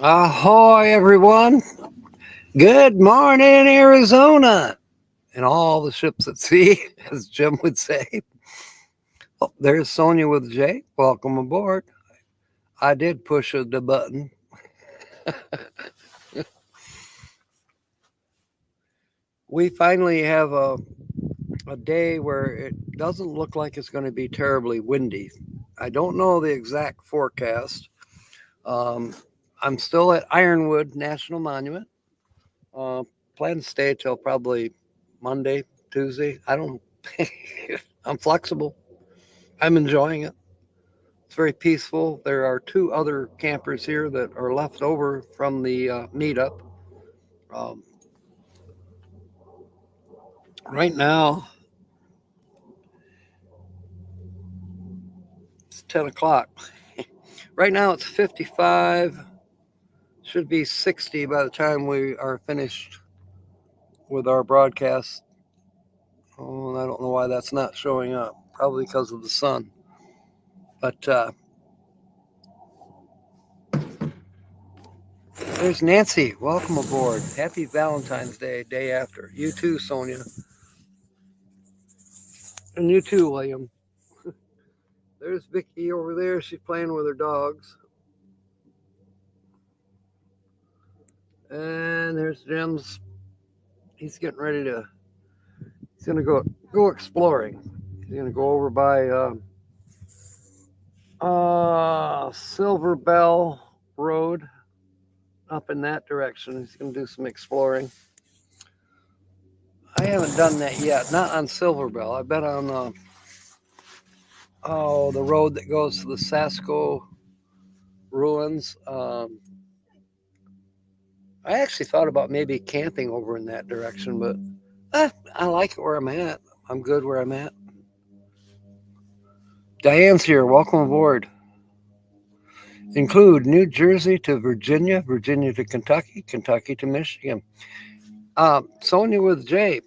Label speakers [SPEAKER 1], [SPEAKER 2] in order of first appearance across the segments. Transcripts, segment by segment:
[SPEAKER 1] Ahoy, everyone. Good morning, Arizona. And all the ships at sea, as Jim would say. Oh, there's Sonia with Jay. Welcome aboard. I did push the button. We finally have a day where it doesn't look like it's going to be terribly windy. I don't know the exact forecast. Um, I'm still at Ironwood National Monument. Uh, Plan to stay till probably Monday, Tuesday. I don't. I'm flexible. I'm enjoying it. It's very peaceful. There are two other campers here that are left over from the meetup. Um, right now, it's 10 o'clock. Right now, it's 55. Should be 60 by the time we are finished with our broadcast. Oh, I don't know why that's not showing up. Probably because of the sun. But there's Nancy. Welcome aboard. Happy Valentine's Day, day after. You too, Sonia. And you too, William. There's Vicky over there. She's playing with her dogs. And there's Jim's. He's getting ready to. He's gonna go exploring. He's gonna go over by Silver Bell Road, up in that direction. He's gonna do some exploring. I haven't done that yet. Not on Silver Bell. I've been on the road that goes to the Sasko ruins. I actually thought about maybe camping over in that direction, but I like it where I'm at. I'm good where I'm at. Diane's here. Welcome aboard. Include New Jersey to Virginia, Virginia to Kentucky, Kentucky to Michigan. Sonia with Jay.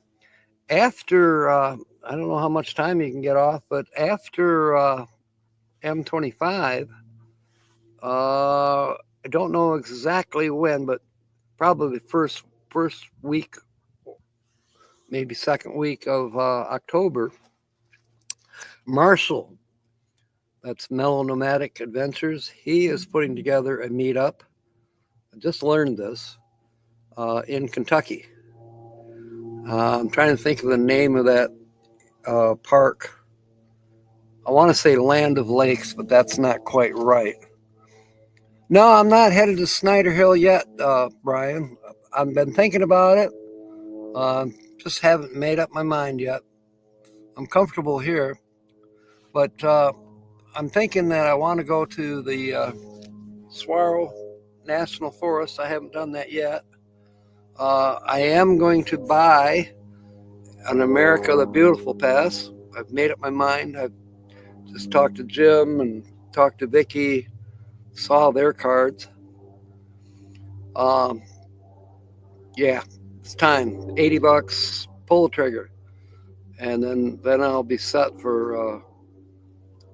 [SPEAKER 1] After, I don't know how much time you can get off, but after M25, I don't know exactly when, but probably first week, maybe second week of October. Marshall, that's Mellow Nomadic Adventures. He is putting together a meetup. I just learned this in Kentucky. I'm trying to think of the name of that park. I want to say Land of Lakes, but that's not quite right. No, I'm not headed to Snyder Hill yet, Brian. I've been thinking about it. Just haven't made up my mind yet. I'm comfortable here, but I'm thinking that I want to go to the Saguaro National Forest. I haven't done that yet. I am going to buy an America the Beautiful pass. I've made up my mind. I've just talked to Jim and talked to Vicky, saw their cards. Um, yeah, it's time. $80, pull the trigger, and then I'll be set for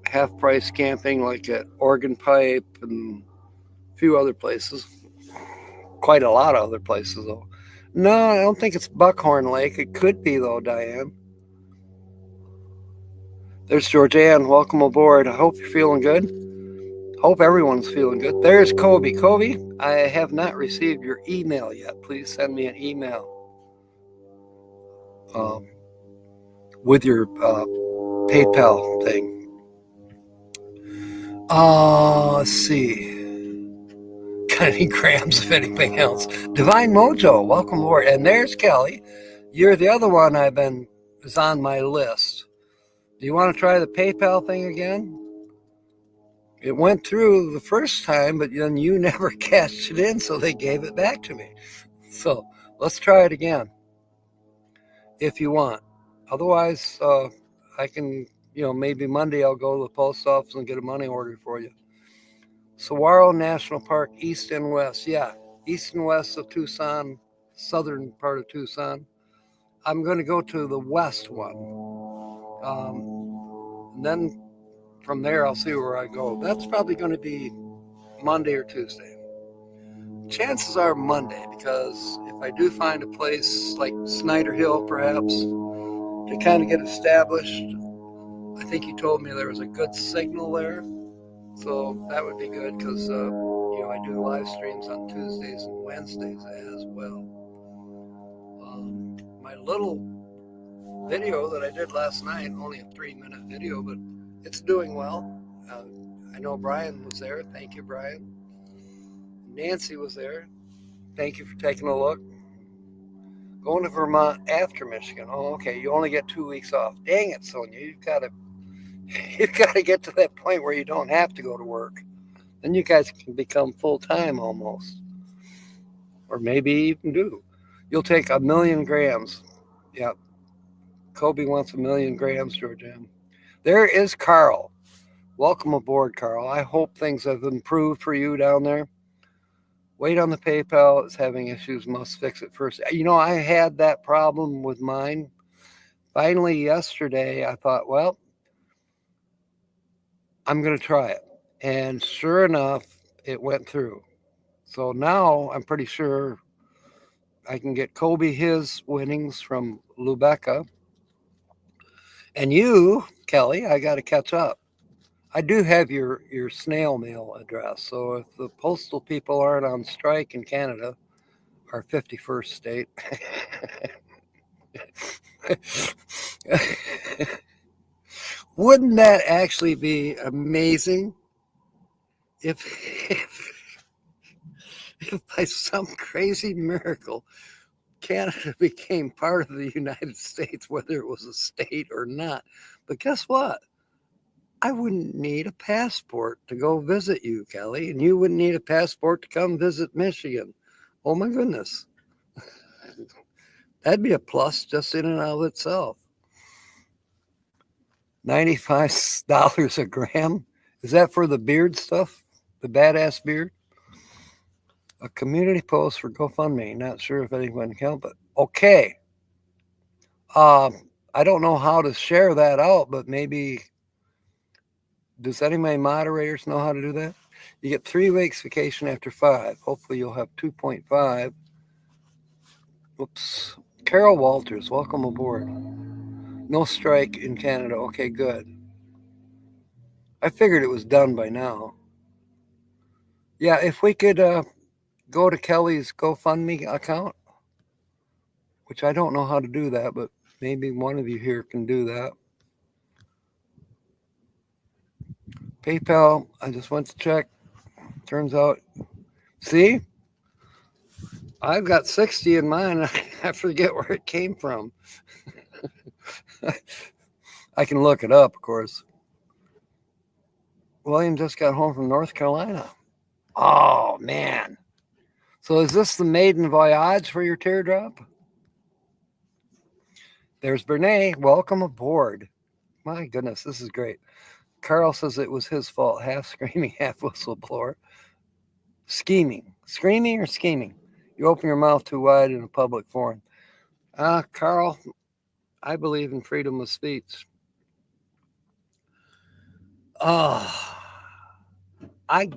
[SPEAKER 1] half price camping, like at Organ Pipe and a few other places. Quite a lot of other places though. No, I don't think it's Buckhorn Lake. It could be though, Diane. There's Georgianne. Welcome aboard. I hope you're feeling good. Hope everyone's feeling good. There's Kobe. Kobe, I have not received your email yet. Please send me an email with your PayPal thing. Let's see. Got any grams of anything else? Divine Mojo, welcome aboard. And there's Kelly. You're the other one is on my list. Do you want to try the PayPal thing again? It went through the first time, but then you never cashed it in, so they gave it back to me. So let's try it again if you want. Otherwise, I can, maybe Monday I'll go to the post office and get a money order for you. Saguaro National Park, east and west. Yeah, east and west of Tucson, southern part of Tucson. I'm going to go to the west one. And then from there, I'll see where I go. That's probably going to be Monday or Tuesday. chances are Monday, because if I do find a place like Snyder Hill, perhaps, to kind of get established, I think you told me there was a good signal there. So that would be good because, I do live streams on Tuesdays and Wednesdays as well. My little video that I did last night, only a 3-minute video, but it's doing well. I know Brian was there. Thank you, Brian. Nancy was there. Thank you for taking a look. Going to Vermont after Michigan. Oh, okay. You only get 2 weeks off. Dang it, Sonia. You've got to get to that point where you don't have to go to work. Then you guys can become full-time almost. Or maybe even do. You'll take 1 million grams. Yep. Kobe wants 1 million grams, Georgianne. There is Carl. Welcome aboard, Carl. I hope things have improved for you down there. Wait on the PayPal. It's having issues. Must fix it first. I had that problem with mine. Finally, yesterday, I thought, well, I'm going to try it. And sure enough, it went through. So now I'm pretty sure I can get Kobe his winnings from Lubecca. And you, Kelly, I got to catch up. I do have your snail mail address. So if the postal people aren't on strike in Canada, our 51st state, wouldn't that actually be amazing if by some crazy miracle Canada became part of the United States, whether it was a state or not? But guess what? I wouldn't need a passport to go visit you, Kelly, and you wouldn't need a passport to come visit Michigan. Oh my goodness. That'd be a plus just in and of itself. $95 a gram? Is that for the beard stuff? The badass beard? A community post for GoFundMe. Not sure if anyone can help it. Okay. I don't know how to share that out, but maybe... Does any of my moderators know how to do that? You get 3 weeks vacation after 5. Hopefully you'll have 2.5. Whoops. Carol Walters, welcome aboard. No strike in Canada. Okay, good. I figured it was done by now. Yeah, if we could go to Kelly's GoFundMe account, which I don't know how to do that, but maybe one of you here can do that. PayPal, I just went to check. Turns out, see? I've got 60 in mine. I forget where it came from. I can look it up, of course. William just got home from North Carolina. Oh, man. So is this the maiden voyage for your teardrop? There's Brene. Welcome aboard. My goodness, this is great. Carl says it was his fault. Half screaming, half whistleblower. Scheming. Screaming or scheming? You open your mouth too wide in a public forum. Carl, I believe in freedom of speech. I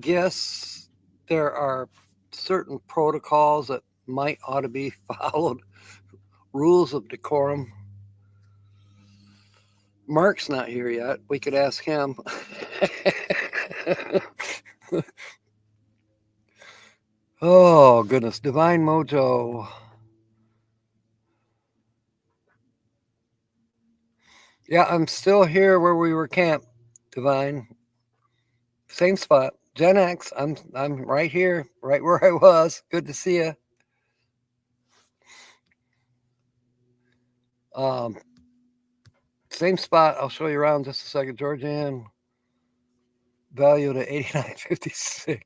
[SPEAKER 1] guess there are certain protocols that might ought to be followed. Rules of decorum. Mark's not here yet. We could ask him. Oh, goodness. Divine Mojo. Yeah, I'm still here where we were camped, Divine. Same spot. Gen X, I'm right here, right where I was. Good to see you. Same spot. I'll show you around in just a second. Georgianne, valued at $89.56.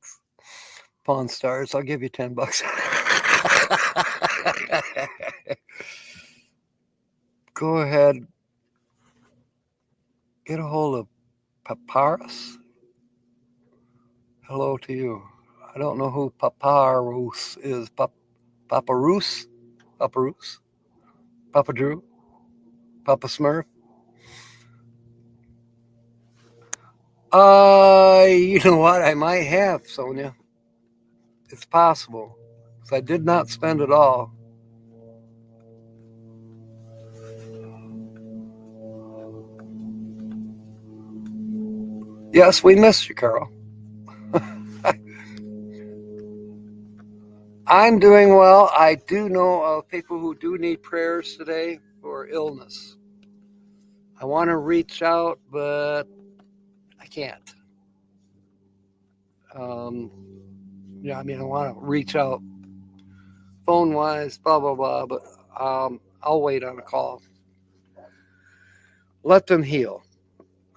[SPEAKER 1] Pawn Stars. I'll give you $10. Go ahead. Get a hold of Papyrus. Hello to you. I don't know who Papyrus is. Paparus? Paparus? Papa Drew? Papa Smurf? You know what? I might have, Sonia. It's possible, because I did not spend it all. Yes, we missed you, Carl. I'm doing well. I do know of people who do need prayers today for illness. I want to reach out, but I can't. I want to reach out phone wise, blah, blah, blah, but I'll wait on a call. Let them heal.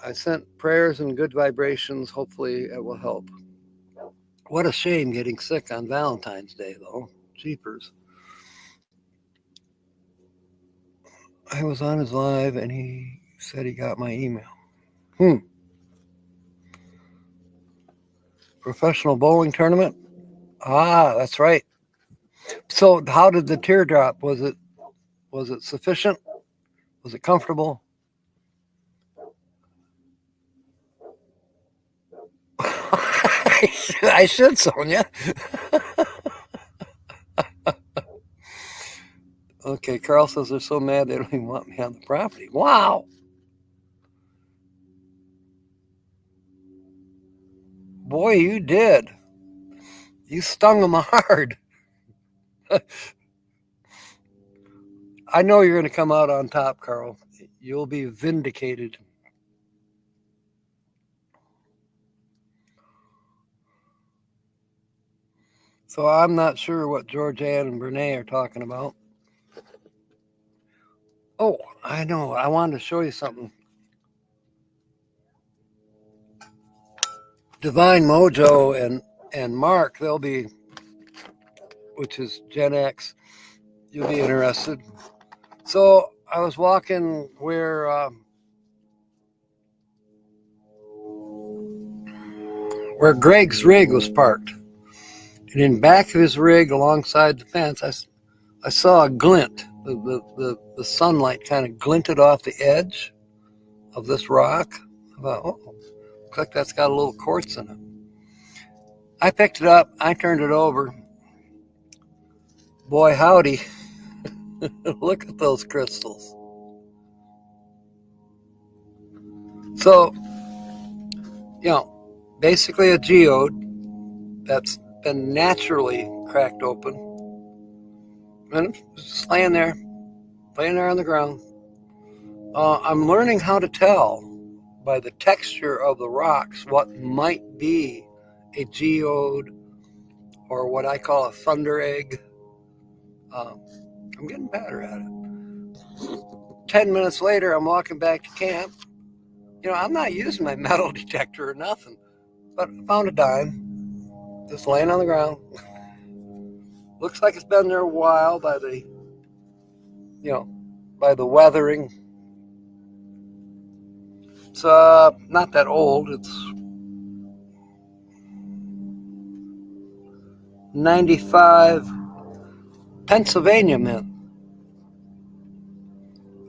[SPEAKER 1] I sent prayers and good vibrations. Hopefully, it will help. What a shame getting sick on Valentine's Day, though. Jeepers. I was on his live and he said he got my email. Professional bowling tournament? Ah, that's right. So how did the teardrop? Was it sufficient? Was it comfortable? I should, Sonia. Okay, Carl says they're so mad they don't even want me on the property. Wow. Boy, you did. You stung them hard. I know you're going to come out on top, Carl. You'll be vindicated. So I'm not sure what Georgianne and Brene are talking about. Oh, I know. I wanted to show you something. Divine Mojo and Mark, they'll be, which is Gen X, you'll be interested. So I was walking where Greg's rig was parked. And in back of his rig, alongside the fence, I saw a glint. The sunlight kind of glinted off the edge of this rock. I thought, oh, looks like that's got a little quartz in it. I picked it up. I turned it over. Boy, howdy. Look at those crystals. So, basically a geode that's been naturally cracked open. And it's just laying there on the ground. I'm learning how to tell by the texture of the rocks what might be a geode or what I call a thunder egg. I'm getting better at it. 10 minutes later, I'm walking back to camp. I'm not using my metal detector or nothing, but I found a dime just laying on the ground. Looks like it's been there a while by the weathering. It's not that old. It's 95 Pennsylvania mint.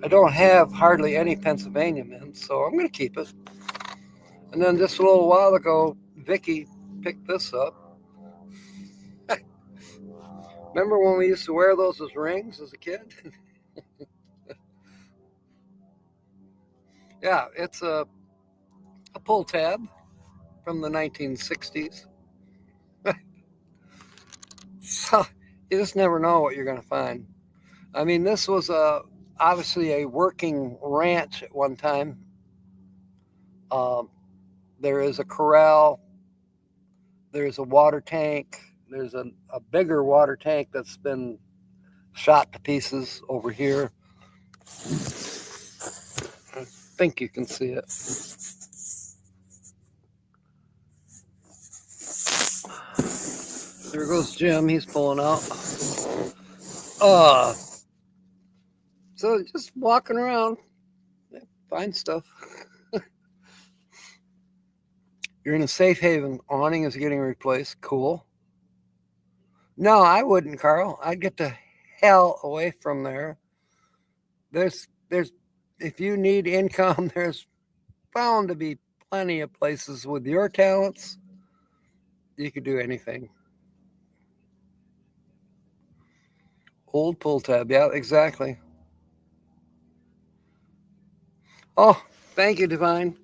[SPEAKER 1] I don't have hardly any Pennsylvania mint, so I'm going to keep it. And then just a little while ago, Vicky picked this up. Remember when we used to wear those as rings as a kid? Yeah, it's a pull tab from the 1960s. So you just never know what you're going to find. I mean, this was obviously a working ranch at one time. There is a corral. There's a water tank. There's a bigger water tank that's been shot to pieces over here. I think you can see it. There goes Jim. He's pulling out. So just walking around, find stuff. You're in a safe haven. Awning is getting replaced. Cool. No, I wouldn't, Carl. I'd get the hell away from there. There's if you need income, there's bound to be plenty of places with your talents. You could do anything. Old pull tab. Yeah, exactly. Oh, thank you, Divine.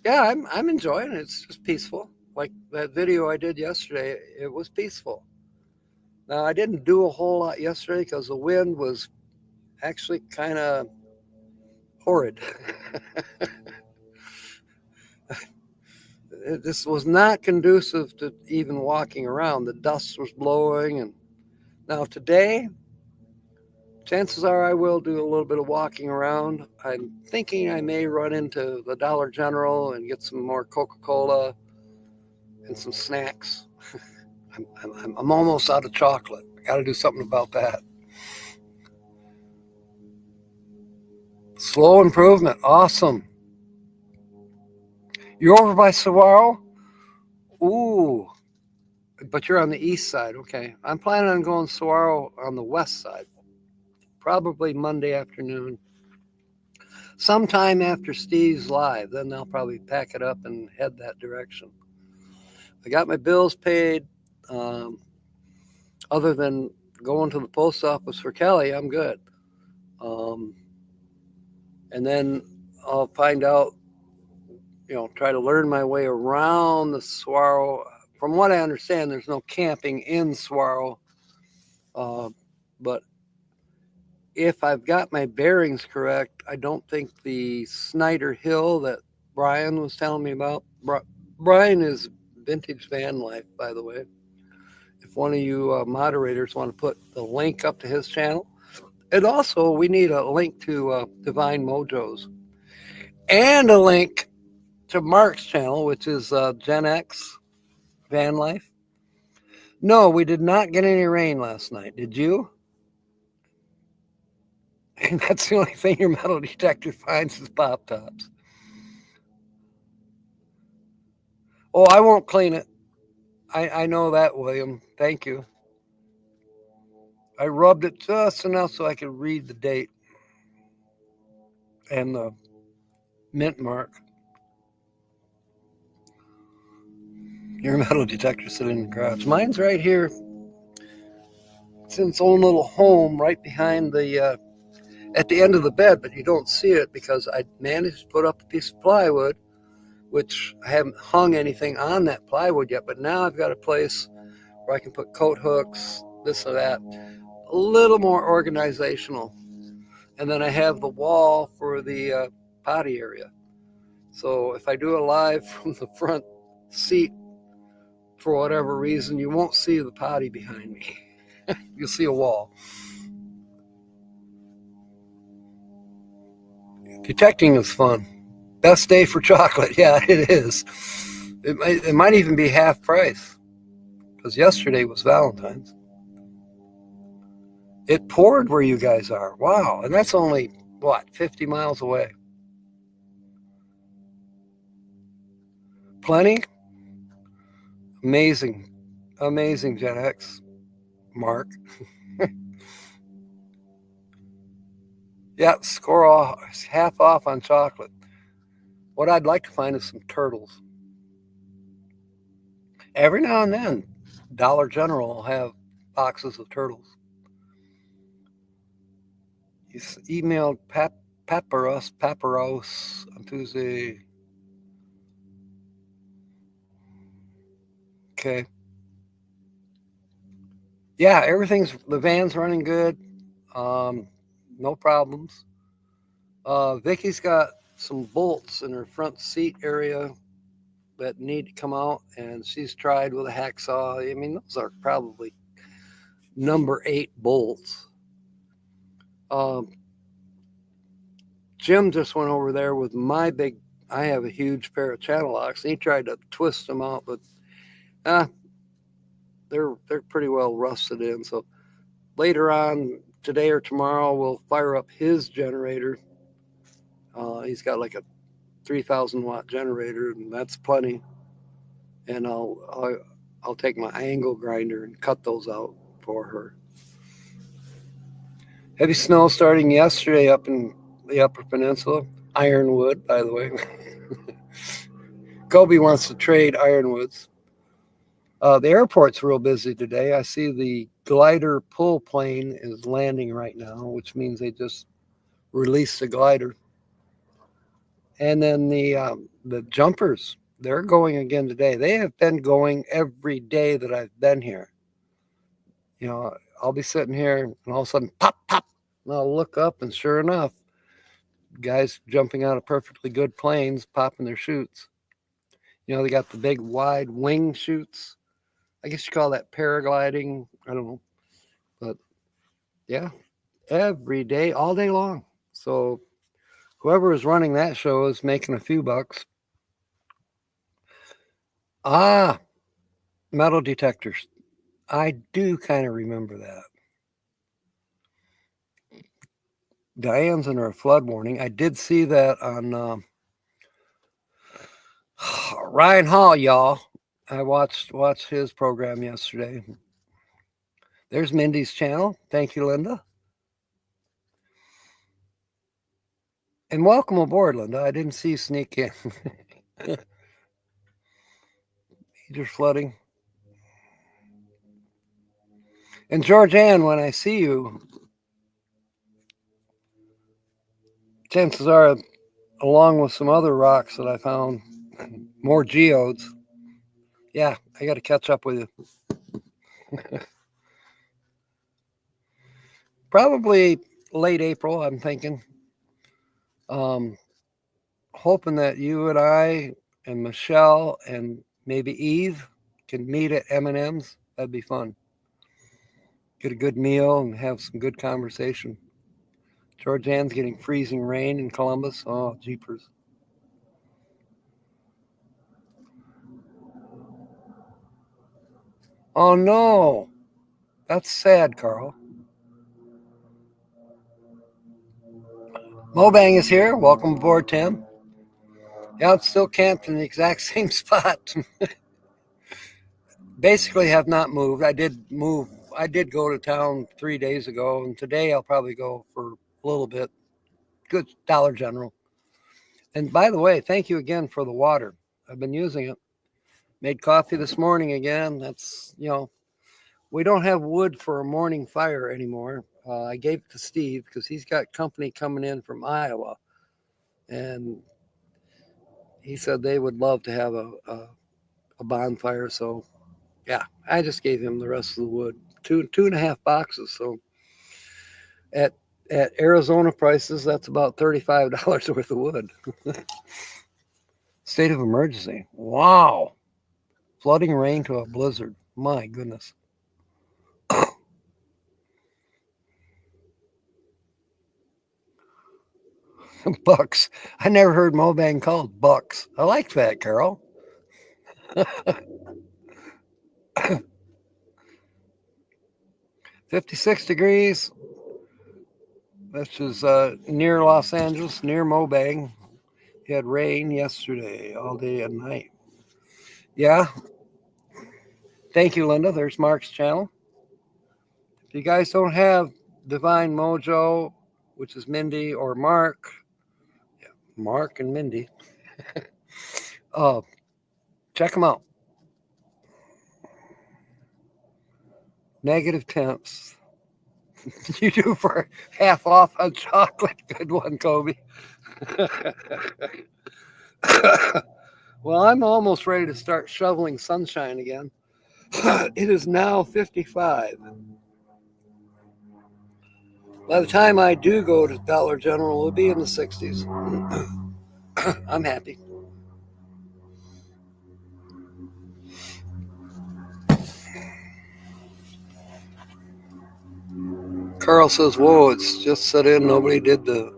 [SPEAKER 1] Yeah, I'm enjoying it. It's just peaceful. Like that video I did yesterday, it was peaceful. Now I didn't do a whole lot yesterday because the wind was actually kind of horrid. This was not conducive to even walking around. The dust was blowing, and now today, chances are I will do a little bit of walking around. I'm thinking I may run into the Dollar General and get some more Coca-Cola and some snacks. I'm almost out of chocolate. I got to do something about that. Slow improvement. Awesome. You're over by Saguaro? Ooh, but you're on the east side. Okay. I'm planning on going Saguaro on the west side, probably Monday afternoon. Sometime after Steve's live, then I'll probably pack it up and head that direction. I got my bills paid. Um, Other than going to the post office for Kelly, I'm good. Um, and then I'll find out, try to learn my way around the Saguaro. From what I understand, there's no camping in Saguaro. But if I've got my bearings correct, I don't think the Snyder Hill that Brian was telling me about. Brian is Vintage Van Life, by the way. If one of you moderators want to put the link up to his channel. And also, we need a link to Divine Mojos and a link to Mark's channel, which is Gen X Van Life. No, we did not get any rain last night. Did you? And that's the only thing your metal detector finds is pop tops. Oh, I won't clean it. I know that, William. Thank you. I rubbed it just enough so I could read the date and the mint mark. Your metal detector sitting in the garage. Mine's right here. It's in its own little home right behind the at the end of the bed, but you don't see it because I managed to put up a piece of plywood, which I haven't hung anything on that plywood yet, but now I've got a place where I can put coat hooks, this or that, a little more organizational. And then I have the wall for the potty area. So if I do a live from the front seat, for whatever reason, you won't see the potty behind me. You'll see a wall. Detecting is fun. Best day for chocolate. Yeah, it is. It might even be half price because yesterday was Valentine's. It poured where you guys are. Wow. And that's only, 50 miles away? Plenty? Amazing. Amazing, Gen X. Mark. Yeah, score off, half off on chocolate. What I'd like to find is some turtles. Every now and then, Dollar General will have boxes of turtles. You emailed Paparos on Tuesday. Okay. Yeah, the van's running good. No problems. Vicky's got some bolts in her front seat area that need to come out, and she's tried with a hacksaw. I mean, those are probably number 8 bolts. Jim just went over there with I have a huge pair of channel locks, and he tried to twist them out, but they're pretty well rusted in. So later on today or tomorrow, we'll fire up his generator. He's got like a 3,000 watt generator, and that's plenty. And I'll take my angle grinder and cut those out for her. Heavy snow starting yesterday up in the Upper Peninsula. Ironwood, by the way. Kobe wants to trade ironwoods. The airport's real busy today. I see the glider pull plane is landing right now, which means they just released the glider. And then the jumpers, they're going again today. They have been going every day that I've been here. You know, I'll be sitting here and all of a sudden, pop, pop. And I'll look up, and sure enough, guys jumping out of perfectly good planes, popping their chutes. You know, they got the big wide wing chutes. I guess you call that paragliding. I don't know. But yeah, every day, all day long. So whoever is running that show is making a few bucks. Ah, metal detectors. I do kind of remember that. Diane's under a flood warning. I did see that on Ryan Hall, y'all. I watched his program yesterday. There's Mindy's channel. Thank you, Linda. And welcome aboard, Linda. I didn't see you sneak in. Major flooding. And Georgianne, when I see you, chances are, along with some other rocks that I found, more geodes. Yeah, I got to catch up with you. Probably late April, I'm thinking. Hoping that you and I and Michelle and maybe Eve can meet at M&M's. That'd be fun. Get a good meal and have some good conversation. Georgianne's getting freezing rain in Columbus. Oh, jeepers. Oh, no. That's sad, Carl. Mobang is here. Welcome aboard, Tim. Yeah, I'm still camped in the exact same spot. Basically have not moved. I did move. I did go to town 3 days ago, and today I'll probably go for a little bit. Good Dollar General. And by the way, thank you again for the water. I've been using it. Made coffee this morning again. That's, you know, we don't have wood for a morning fire anymore. I gave it to Steve because he's got company coming in from Iowa. And he said they would love to have a bonfire. So, yeah, I just gave him the rest of the wood. Two and a half boxes. So at Arizona prices, that's about $35 worth of wood. State of emergency. Wow. Flooding rain to a blizzard. My goodness. Bucks. I never heard Mobang called bucks. I like that, Carol. 56 degrees. This is near Los Angeles, near Mobang. We had rain yesterday, all day and night. Yeah. Thank you, Linda. There's Mark's channel. If you guys don't have Divine Mojo, which is Mindy, or Mark, yeah, Mark and Mindy, check them out. Negative temps. You do for half off on chocolate. Good one, Kobe. Well, I'm almost ready to start shoveling sunshine again. It is now 55. By the time I do go to Dollar General, we'll be in the 60s. I'm happy. Carl says, whoa, it's just set in. Nobody did the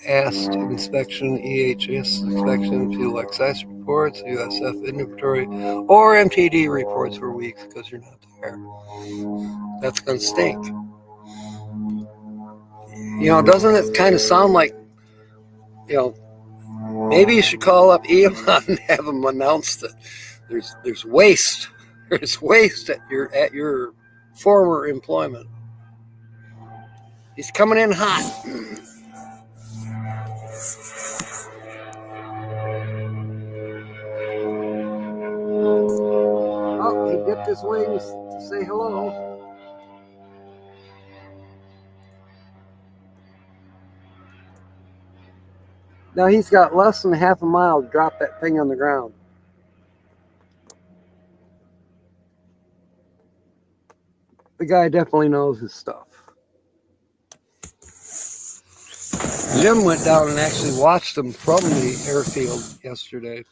[SPEAKER 1] AST inspection, EHS inspection, fuel excise reports, USF inventory, or MTD reports for weeks because you're not there. That's going to stink. You know, doesn't it kind of sound like, you know, maybe you should call up Elon and have him announce that there's waste. There's waste at your former employment. He's coming in hot. Oh, he dipped his wings to say hello. Now he's got less than half a mile to drop that thing on the ground. The guy definitely knows his stuff. Jim went down and actually watched them from the airfield yesterday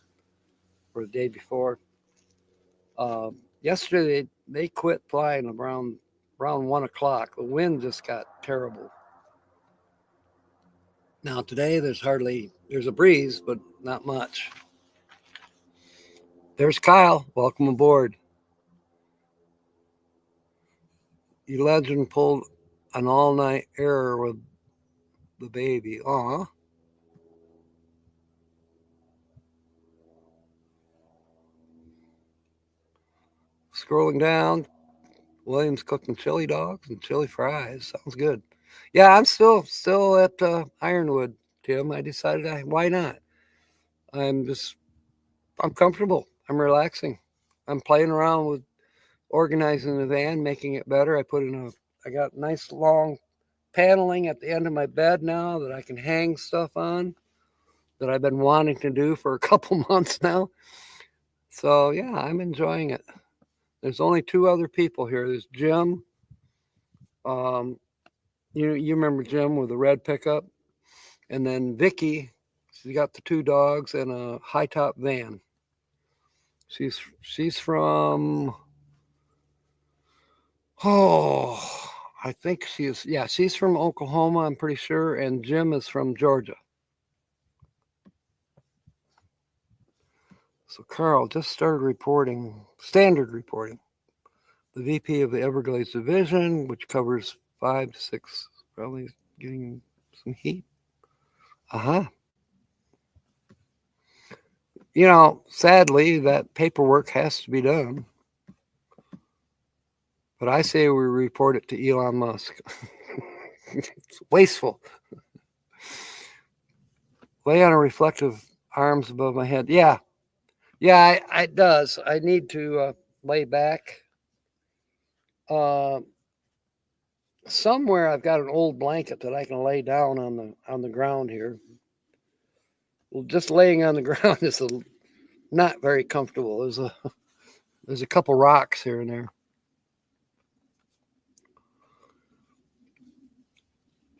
[SPEAKER 1] or the day before. Yesterday they quit flying around 1 o'clock. The wind just got terrible. Now today there's a breeze, but not much. There's Kyle. Welcome aboard. You legend pulled an all-night error with the baby. Aw. Scrolling down, William's cooking chili dogs and chili fries. Sounds good. Yeah, I'm still at Ironwood, Tim. I decided, why not? I'm comfortable. I'm relaxing. I'm playing around with organizing the van, making it better. I got nice long paneling at the end of my bed now that I can hang stuff on that I've been wanting to do for a couple months now. So yeah, I'm enjoying it. There's only two other people here. There's Jim. You remember Jim with the red pickup, and then Vicky. She's got the two dogs and a high top van. She's from I think she's from Oklahoma, I'm pretty sure, and Jim is from Georgia. So Carl just started standard reporting. The VP of the Everglades Division, which covers 5 to 6, probably getting some heat. Sadly, that paperwork has to be done. But I say we report it to Elon Musk. It's wasteful. Lay on a reflective arms above my head. Yeah, it does. I need to lay back. Somewhere I've got an old blanket that I can lay down on the ground here. Well, just laying on the ground is not very comfortable. There's a couple rocks here and there.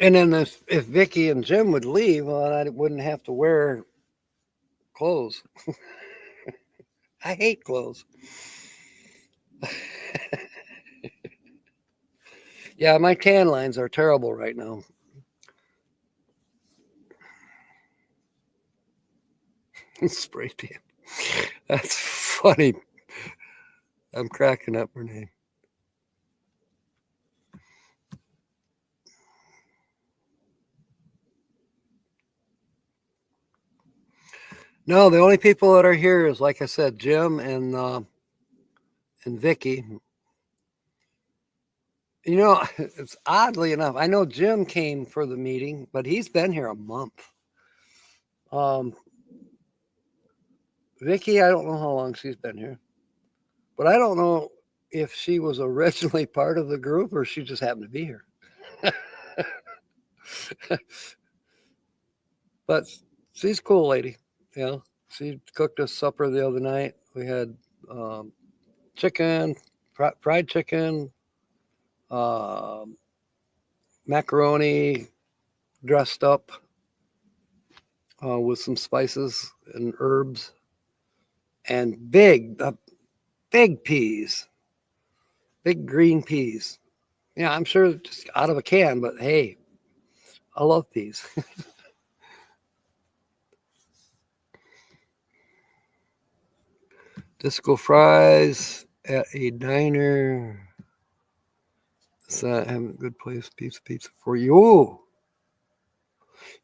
[SPEAKER 1] And then if Vicky and Jim would leave, well, I wouldn't have to wear clothes. I hate clothes. Yeah, my tan lines are terrible right now. Spray tan. That's funny. I'm cracking up, Renee. No, the only people that are here is, like I said, Jim and Vicky. It's oddly enough, I know Jim came for the meeting, but he's been here a month. Vicky, I don't know how long she's been here, but I don't know if she was originally part of the group or she just happened to be here. But she's a cool lady. She cooked us supper the other night. We had chicken, fried chicken, macaroni dressed up with some spices and herbs, and big peas, big green peas. Yeah, I'm sure just out of a can, but hey, I love peas. Disco fries at a diner. Having a good place, pizza for you. Ooh.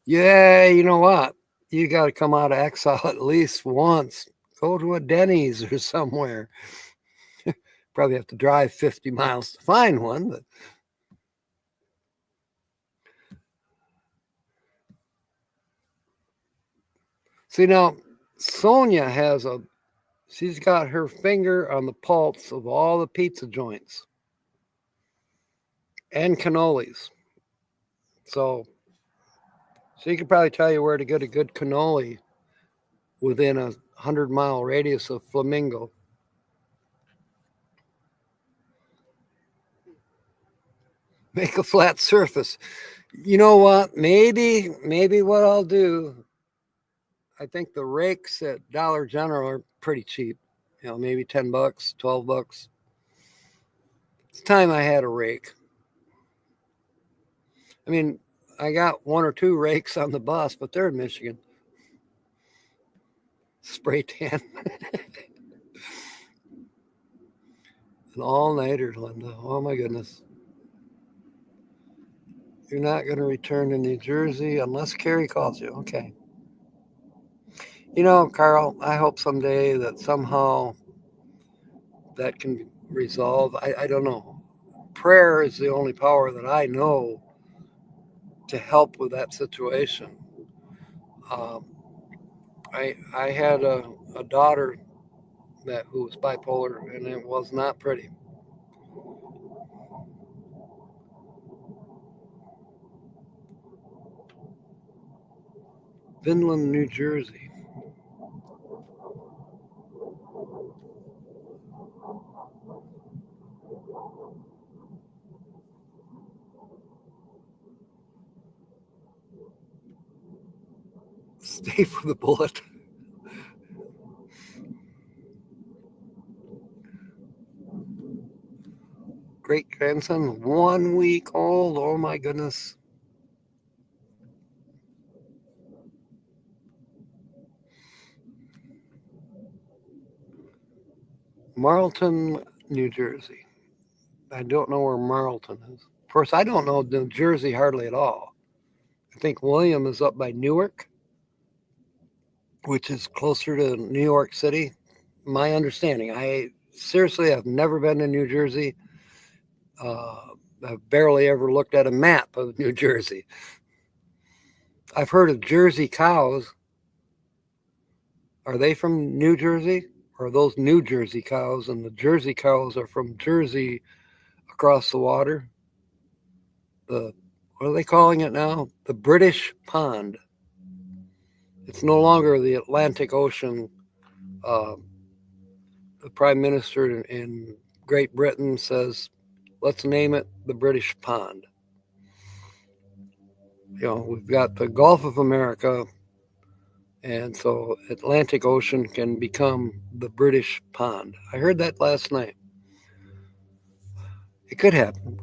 [SPEAKER 1] Yeah, you know what? You got to come out of exile at least once. Go to a Denny's or somewhere. Probably have to drive 50 miles to find one, but see now, Sonia she's got her finger on the pulse of all the pizza joints and cannolis. So So he could probably tell you where to get a good cannoli within a 100-mile radius of Flamingo. Make a flat surface. You know what? Maybe what I'll do, I think the rakes at Dollar General are pretty cheap. You know, maybe $10, $12. It's time I had a rake. I mean, I got one or two rakes on the bus, but they're in Michigan. Spray tan. An all-nighter, Linda. Oh my goodness. You're not going to return to New Jersey unless Carrie calls you. Okay. You know, Carl, I hope someday that somehow that can resolve. I don't know. Prayer is the only power that I know to help with that situation. Um, I had a daughter who was bipolar, and it was not pretty. Vinland, New Jersey. Stay for the bullet. Great grandson, 1 week old. Oh my goodness. Marlton, New Jersey. I don't know where Marlton is. Of course, I don't know New Jersey hardly at all. I think William is up by Newark, which is closer to New York City. My understanding. I seriously have never been to New Jersey. I've barely ever looked at a map of New Jersey. I've heard of Jersey cows. Are they from New Jersey? Or are those New Jersey cows? And the Jersey cows are from Jersey across the water? What are they calling it now? The British Pond. It's no longer the Atlantic Ocean. The Prime Minister in Great Britain says, let's name it the British Pond. You know, we've got the Gulf of America, and so Atlantic Ocean can become the British Pond. I heard that last night. It could happen.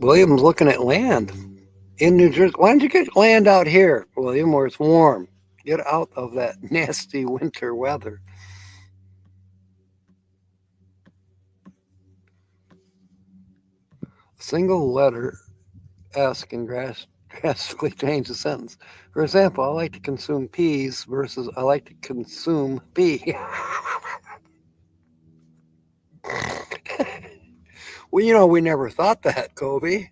[SPEAKER 1] William's looking at land in New Jersey. Why don't you get land out here, William, where it's warm? Get out of that nasty winter weather. A single letter S can drastically change the sentence. For example, I like to consume peas versus I like to consume pea. Well, you know, we never thought that, Kobe.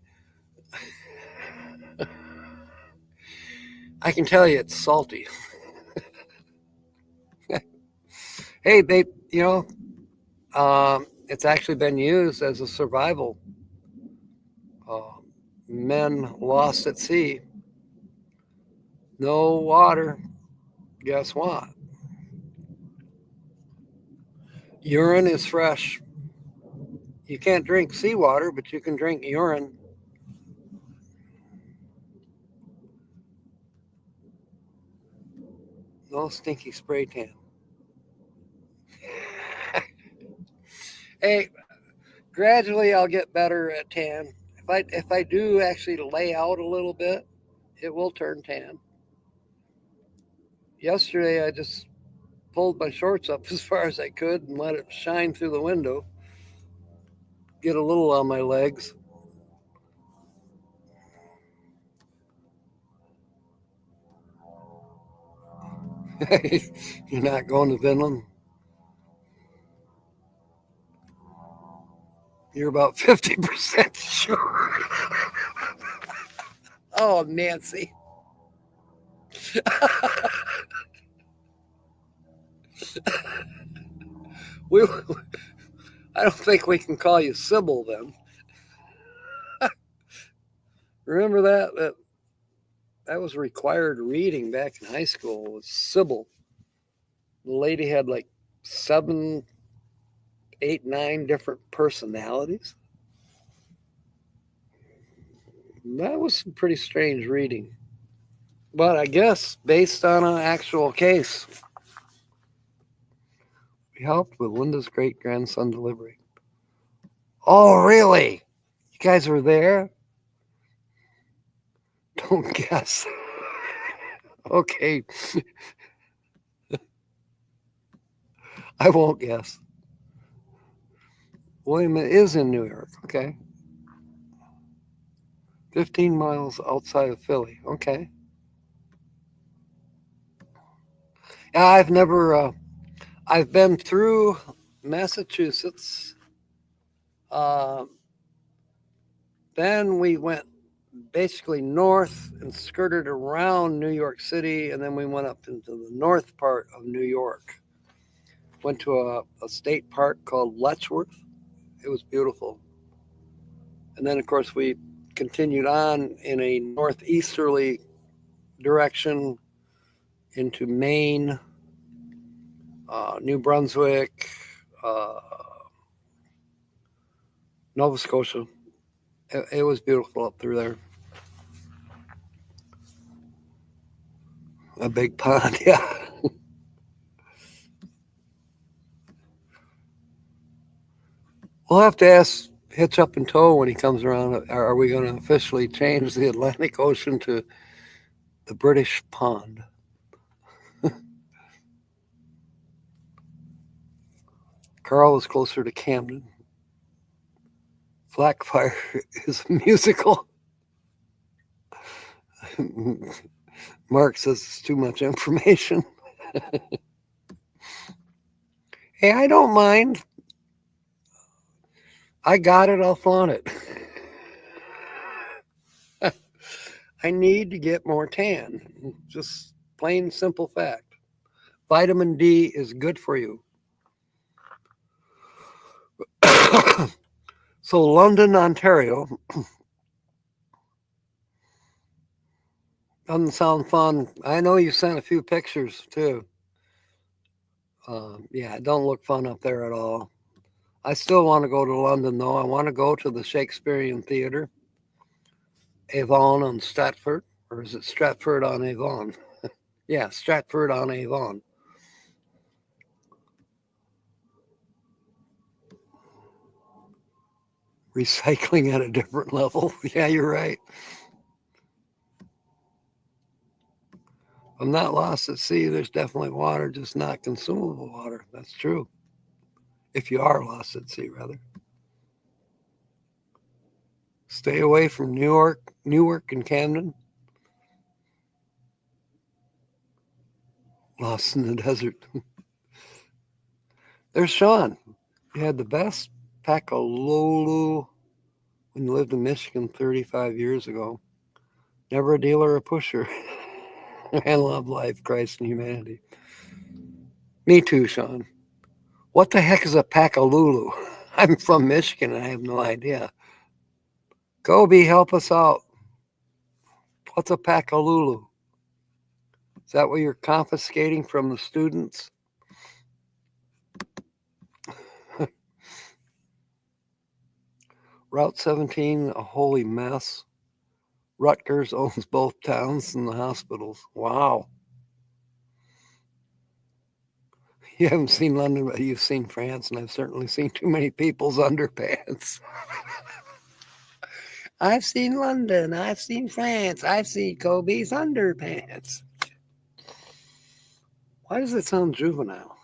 [SPEAKER 1] I can tell you it's salty. Hey, it's actually been used as a survival. Men lost at sea, no water. Guess what? Urine is fresh. You can't drink seawater, but you can drink urine. No stinky spray tan. Hey, gradually I'll get better at tan. If I do actually lay out a little bit, it will turn tan. Yesterday I just pulled my shorts up as far as I could and let it shine through the window. Get a little on my legs. You're not going to Vinland? You're about 50% sure. Oh, Nancy. we I don't think we can call you Sybil then. Remember that was required reading back in high school was Sybil. The lady had like 7, 8, 9 different personalities. That was some pretty strange reading. But I guess based on an actual case, we helped with Linda's great-grandson delivery. Oh, really? You guys were there? Don't guess. Okay. I won't guess. William is in New York. Okay. 15 miles outside of Philly. Okay. Yeah, I've been through Massachusetts. Then we went basically north and skirted around New York City, and then we went up into the north part of New York. Went to a state park called Letchworth. It was beautiful. And then, of course, we continued on in a northeasterly direction into Maine, New Brunswick, Nova Scotia. It was beautiful up through there. A big pond, yeah. We'll have to ask Hitch Up and Tow when he comes around. Are we going to officially change the Atlantic Ocean to the British Pond? Carl is closer to Camden. Blackfire is a musical. Mark says it's too much information. Hey, I don't mind. I got it, I'll flaunt it. I need to get more tan. Just plain simple fact. Vitamin D is good for you. So London, Ontario. Doesn't sound fun. I know you sent a few pictures too. Yeah, it don't look fun up there at all. I still want to go to London though. I want to go to the Shakespearean Theatre, Avon on Stratford, or is it Stratford on Avon? Yeah, Stratford on Avon. Recycling at a different level. Yeah, you're right. I'm not lost at sea. There's definitely water, just not consumable water. That's true. If you are lost at sea, rather. Stay away from Newark and Camden. Lost in the desert. There's Sean. You had the best Packalulu when you lived in Michigan 35 years ago. Never a dealer or a pusher. I love life, Christ, and humanity. Me too, Sean. What the heck is a Packalulu? I'm from Michigan and I have no idea. Kobe, help us out. What's a Packalulu? Is that what you're confiscating from the students? Route 17, a holy mess. Rutgers owns both towns and the hospitals. Wow. You haven't seen London, but you've seen France, and I've certainly seen too many people's underpants. I've seen London, I've seen France, I've seen Kobe's underpants. Why does it sound juvenile?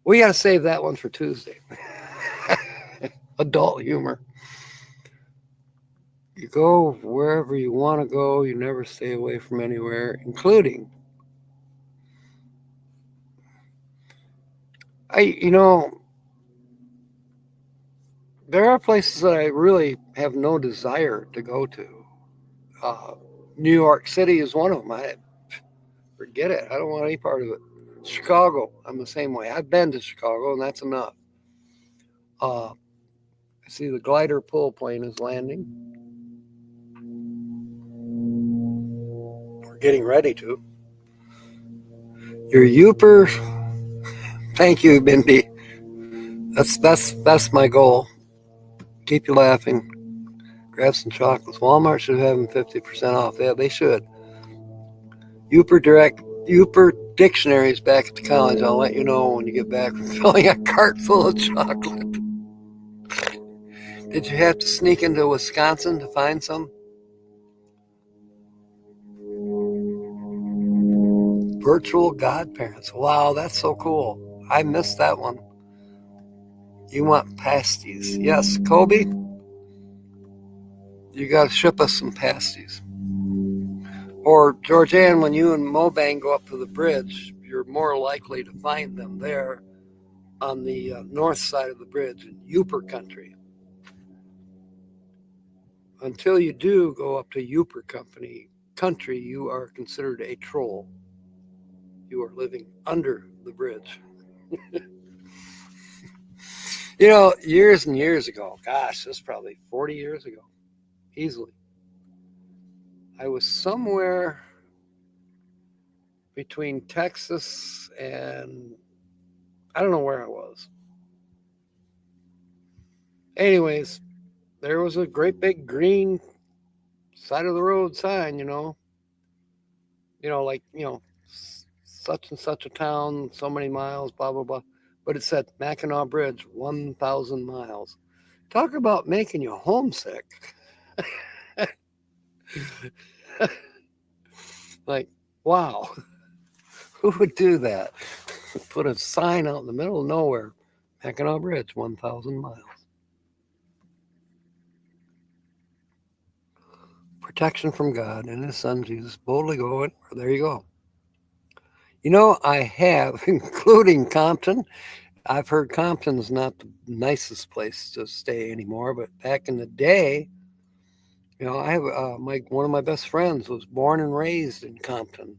[SPEAKER 1] We got to save that one for Tuesday. Adult humor. You go wherever you want to go. You never stay away from anywhere, including. There are places that I really have no desire to go to. New York City is one of them. I forget it. I don't want any part of it. Chicago, I'm the same way. I've been to Chicago, and that's enough. I see the glider pull plane is landing. We're getting ready to. Your Yooper. Thank you, Bindi. That's my goal. Keep you laughing. Grab some chocolates. Walmart should have them 50% off. Yeah, they should. Yooper dictionaries back at the college. I'll let you know when you get back from filling a cart full of chocolate. Did you have to sneak into Wisconsin to find some? Virtual godparents. Wow, that's so cool. I missed that one. You want pasties. Yes, Kobe, you got to ship us some pasties. Or, Georgianne, when you and Mobang go up to the bridge, you're more likely to find them there on the north side of the bridge in Yooper country. Until you do go up to Yooper country, you are considered a troll. You are living under the bridge. You know, years and years ago, gosh, this is probably 40 years ago, easily. I was somewhere between Texas and I don't know where I was. Anyways, there was a great big green side of the road sign, like, such and such a town, so many miles, blah, blah, blah. But it said Mackinac Bridge, 1,000 miles. Talk about making you homesick. Like, wow, who would do that? Put a sign out in the middle of nowhere, Mackinac Bridge, 1,000 miles. Protection from God and His Son Jesus. Boldly go in. There you go. I have, including Compton. I've heard Compton's not the nicest place to stay anymore, but back in the day, I have one of my best friends was born and raised in Compton.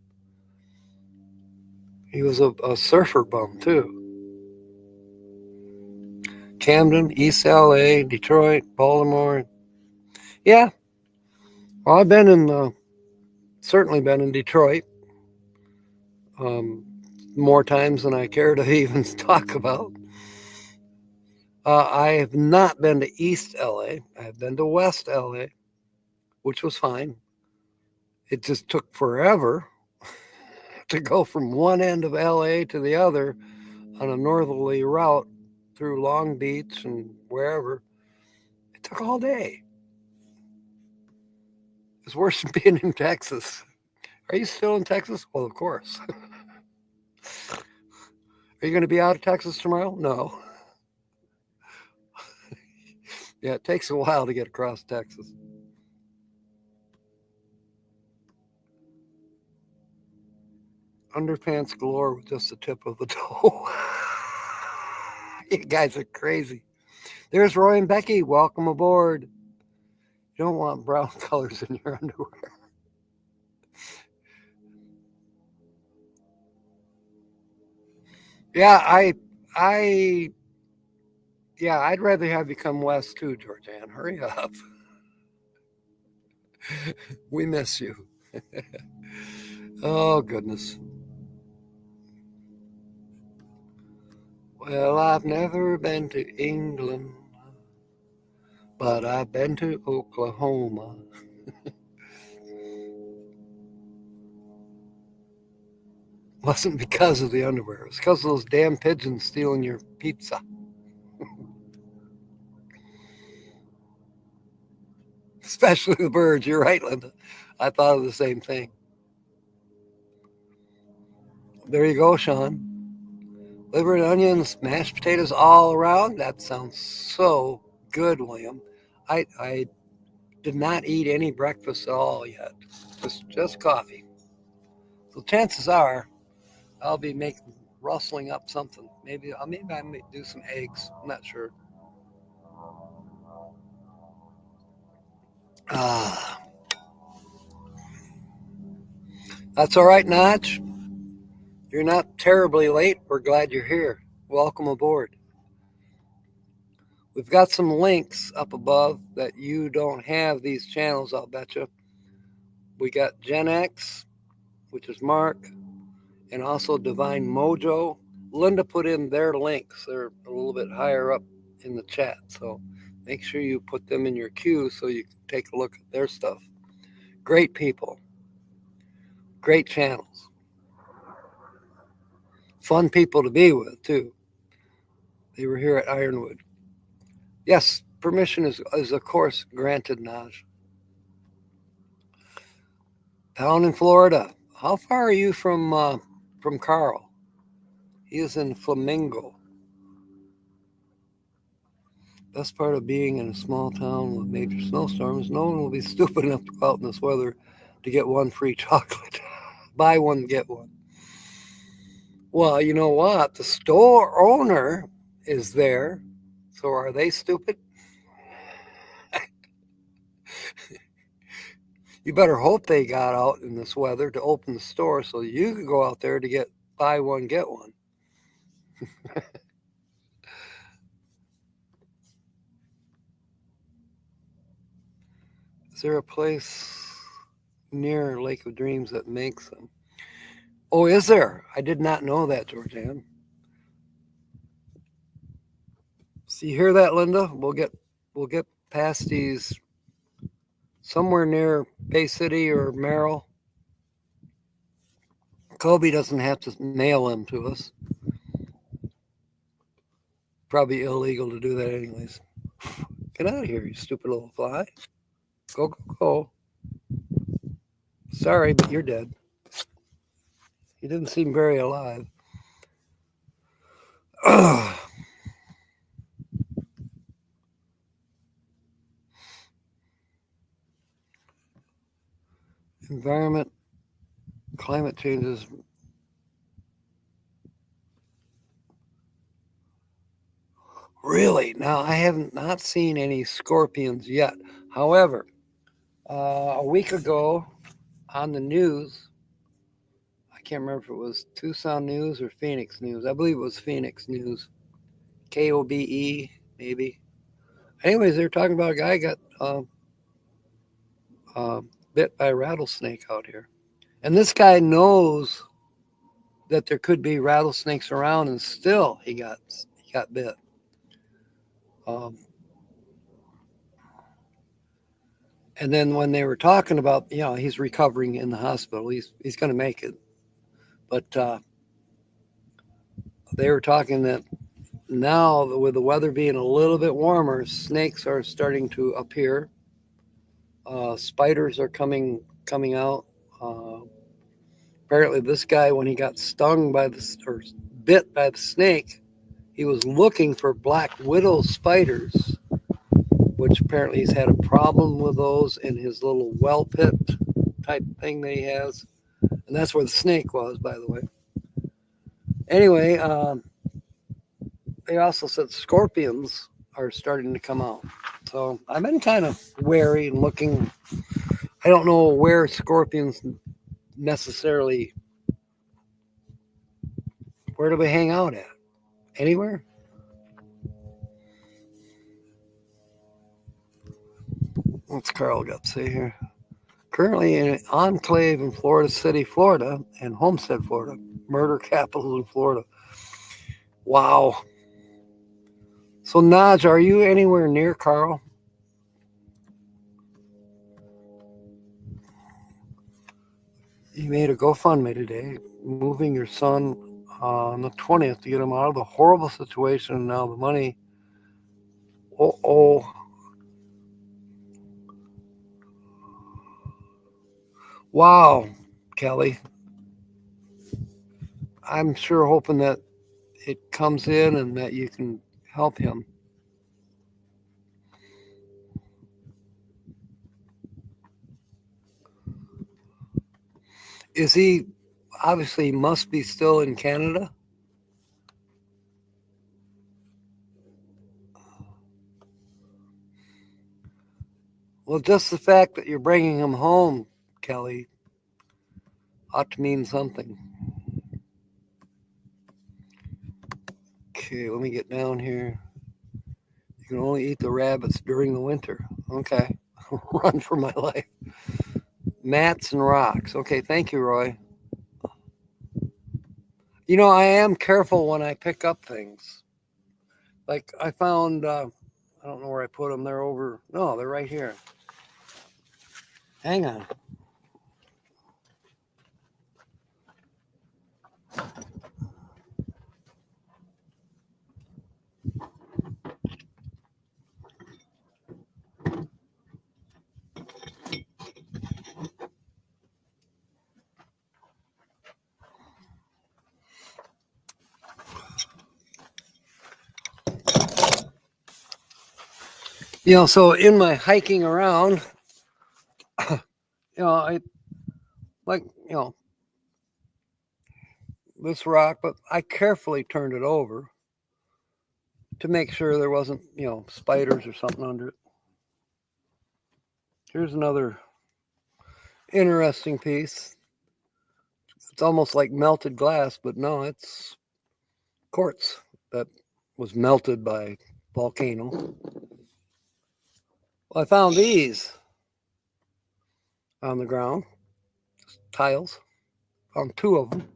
[SPEAKER 1] He was a surfer bum too. Camden, East LA, Detroit, Baltimore. Yeah. Well, I've certainly been in Detroit more times than I care to even talk about. I have not been to East LA. I've been to West LA, which was fine. It just took forever to go from one end of LA to the other on a northerly route through Long Beach and wherever. It took all day. It's worse than being in Texas. Are you still in Texas? Well, of course. Are you going to be out of Texas tomorrow? No. Yeah, it takes a while to get across Texas. Underpants galore with just the tip of the toe. You guys are crazy. There's Roy and Becky. Welcome aboard. You don't want brown colors in your underwear. Yeah, I'd rather have you come west too, Georgianne. Hurry up. We miss you. Oh, goodness. Well, I've never been to England, but I've been to Oklahoma. Wasn't because of the underwear. It was because of those damn pigeons stealing your pizza. Especially the birds. You're right, Linda. I thought of the same thing. There you go, Sean. Liver and onions, mashed potatoes all around. That sounds so good, William. I did not eat any breakfast at all yet. Just coffee. So chances are I'll be rustling up something. Maybe I may do some eggs. I'm not sure. That's all right, Notch. You're not terribly late. We're glad you're here. Welcome aboard. We've got some links up above that you don't have these channels, I'll bet you. We got Gen X, which is Mark, and also Divine Mojo. Linda put in their links. They're a little bit higher up in the chat, so make sure you put them in your queue so you can take a look at their stuff. Great people. Great channels. Fun people to be with, too. They were here at Ironwood. Yes, permission is of course granted, Naj. Down in Florida. How far are you from Carl? He is in Flamingo. Best part of being in a small town with major snowstorms, no one will be stupid enough to go out in this weather to get one free chocolate. Buy one, get one. Well, you know what? The store owner is there. So are they stupid? You better hope they got out in this weather to open the store so you could go out there to get buy one, get one. Is there a place near Lake of Dreams that makes them? Oh, is there? I did not know that, Georgianne. So you hear that, Linda? We'll get past these somewhere near Bay City or Merrill. Kobe doesn't have to mail them to us. Probably illegal to do that anyways. Get out of here, you stupid little fly. Go, go, go. Sorry, but you're dead. You didn't seem very alive. Environment, climate changes. Really? Now, I have not seen any scorpions yet. However, a week ago on the news, I can't remember if it was Tucson News or Phoenix News. I believe it was Phoenix News. KOBE, maybe. Anyways, they were talking about a guy got bit by a rattlesnake out here. And this guy knows that there could be rattlesnakes around, and still he got bit. And then when they were talking about, he's recovering in the hospital, he's going to make it. But they were talking that now, with the weather being a little bit warmer, snakes are starting to appear. Spiders are coming out. Apparently, this guy, when he got bit by the snake, he was looking for black widow spiders, which apparently he's had a problem with those in his little well pit type thing that he has. And that's where the snake was, by the way. Anyway, they also said scorpions are starting to come out. So I've been kind of wary and looking. I don't know where scorpions necessarily, where do they hang out at? Anywhere? What's Carl got to say here? Currently in an enclave in Florida City, Florida, and Homestead, Florida, murder capital in Florida. Wow. So, Naj, are you anywhere near Carl? You made a GoFundMe today, moving your son on the 20th to get him out of the horrible situation, and now the money. Wow, Kelly. I'm sure hoping that it comes in and that you can help him. Is he obviously must be still in Canada? Well, just the fact that you're bringing him home, Kelly, ought to mean something. Okay, let me get down here. You can only eat the rabbits during the winter. Okay. Run for my life. Mats and rocks. Okay, thank you, Roy. You know, I am careful when I pick up things. Like I found, I don't know where I put them. They're over. No, they're right here. Hang on. You know, so in my hiking around, you know, I like, you know, this rock, but I carefully turned it over to make sure there wasn't, you know, spiders or something under it. Here's another interesting piece. It's almost like melted glass, but no, it's quartz that was melted by volcano. Well, I found these on the ground, tiles. Found two of them.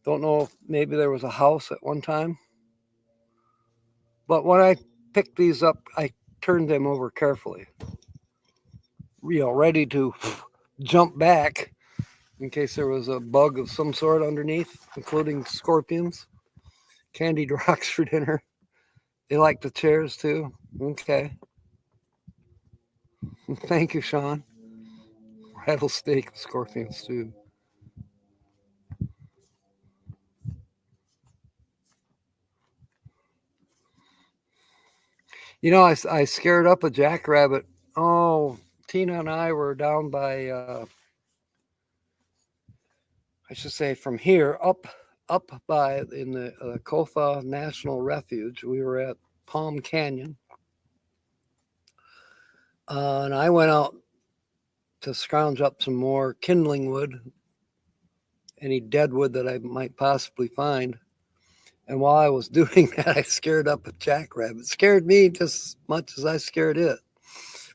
[SPEAKER 1] Don't know if maybe there was a house at one time. But when I picked these up, I turned them over carefully. You know, ready to jump back in case there was a bug of some sort underneath, including scorpions. Candied rocks for dinner. They like the chairs too. Okay. Thank you, Sean. Rattlesnake scorpions too. You know, I scared up a jackrabbit. Oh, Tina and I were down by, I should say, from here up by in the Kofa National Refuge. We were at Palm Canyon, and I went out to scrounge up some more kindling wood, any dead wood that I might possibly find. And while I was doing that, I scared up a jackrabbit. It scared me just as much as I scared it.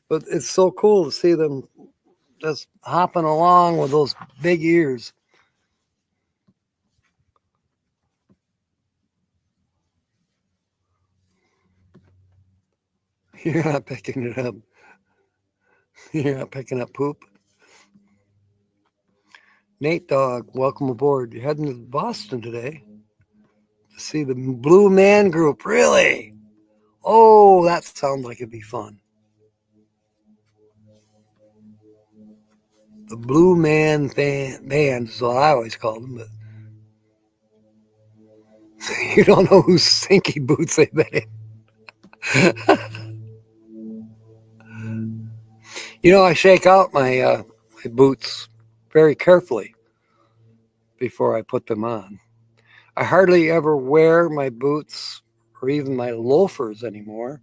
[SPEAKER 1] But it's so cool to see them just hopping along with those big ears. You're not picking it up. You're not picking up poop. Nate Dog, welcome aboard. You're heading to Boston today to see the Blue Man Group. Really? Oh, that sounds like it'd be fun. The Blue Man Band is what I always call them, but you don't know whose stinky boots they've been in. You know, I shake out my boots very carefully before I put them on. I hardly ever wear my boots or even my loafers anymore.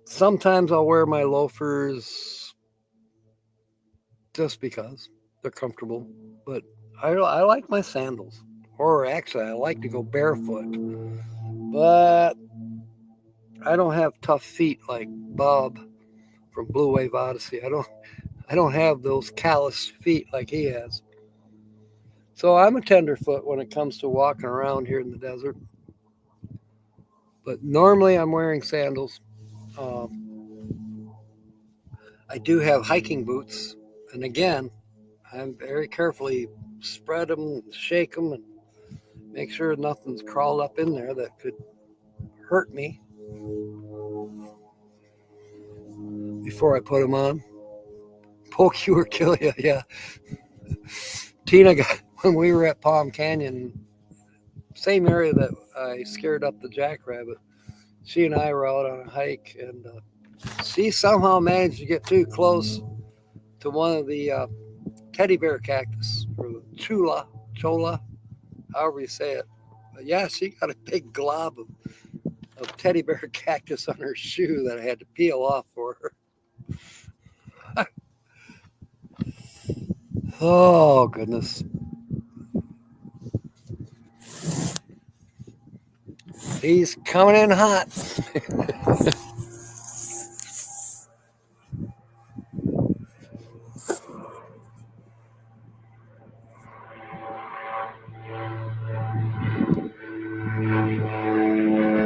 [SPEAKER 1] Sometimes I'll wear my loafers just because they're comfortable, but I like my sandals. Or actually, I like to go barefoot, but I don't have tough feet like Bob from Blue Wave Odyssey. I don't have those calloused feet like he has. So I'm a tenderfoot when it comes to walking around here in the desert. But normally I'm wearing sandals. I do have hiking boots, and again, I'm very carefully spread them, shake them, and make sure nothing's crawled up in there that could hurt me before I put them on. Poke you or kill you, yeah. Tina got, when we were at Palm Canyon, same area that I scared up the jackrabbit, she and I were out on a hike, and she somehow managed to get too close to one of the teddy bear cactus, or the cholla, however you say it. But yeah, she got a big glob of teddy bear cactus on her shoe that I had to peel off for her. Oh, goodness. He's coming in hot.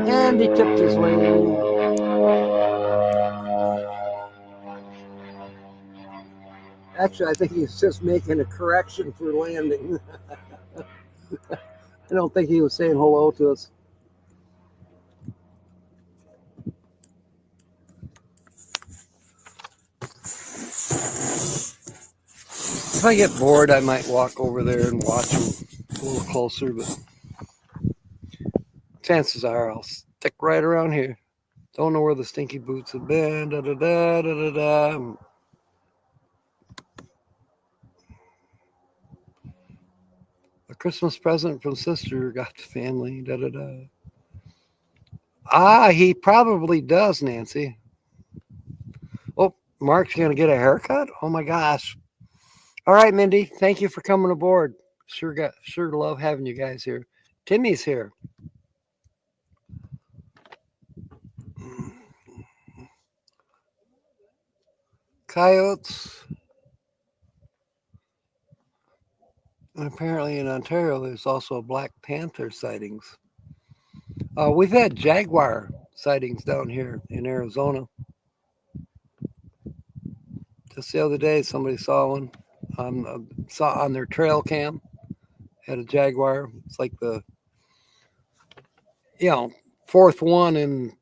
[SPEAKER 1] And he tipped his wing. Actually, I think he's just making a correction for landing. I don't think he was saying hello to us. If I get bored, I might walk over there and watch him a little closer, but chances are I'll stick right around here. Don't know where the stinky boots have been. Da da da da da da. A Christmas present from sister got the family. Da da da. Ah, he probably does, Nancy. Oh, Mark's gonna get a haircut. Oh my gosh! All right, Mindy. Thank you for coming aboard. Sure love having you guys here. Timmy's here. Coyotes. And apparently in Ontario, there's also Black Panther sightings. We've had jaguar sightings down here in Arizona. Just the other day, somebody saw one. Saw on their trail cam. Had a jaguar. It's like the fourth one in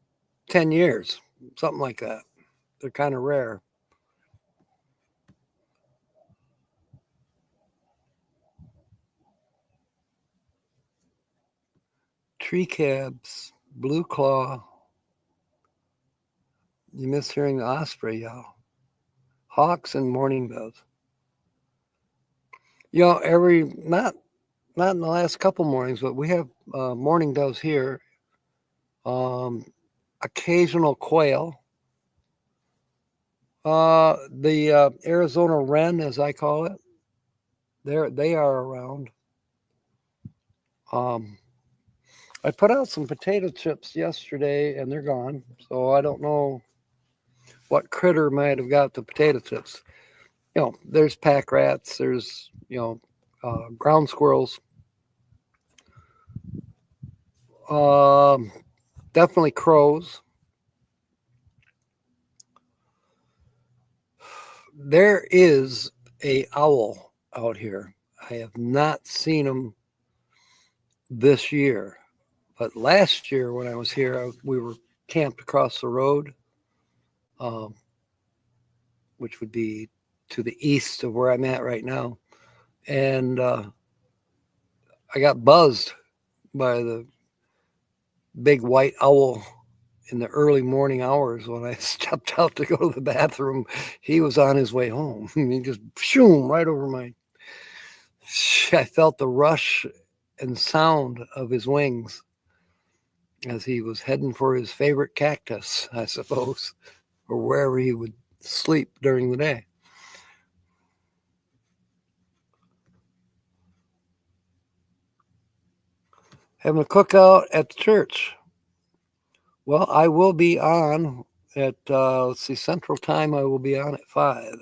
[SPEAKER 1] 10 years, something like that. They're kind of rare. Tree cabs, blue claw. You miss hearing the osprey yell. Hawks and mourning doves. Not in the last couple mornings, but we have mourning doves here. Occasional quail. The Arizona wren, as I call it, they are around. I put out some potato chips yesterday, and they're gone. So I don't know what critter might have got the potato chips. There's pack rats. There's ground squirrels. Definitely crows. There is a owl out here. I have not seen him this year, but last year when I was here, we were camped across the road, which would be to the east of where I'm at right now, and I got buzzed by the big white owl in the early morning hours when I stepped out to go to the bathroom. He was on his way home. He just shoom right over my. I felt the rush and sound of his wings as he was heading for his favorite cactus, I suppose, or wherever he would sleep during the day. Having a cookout at the church. Well, I will be on at, Central Time. I will be on at 5.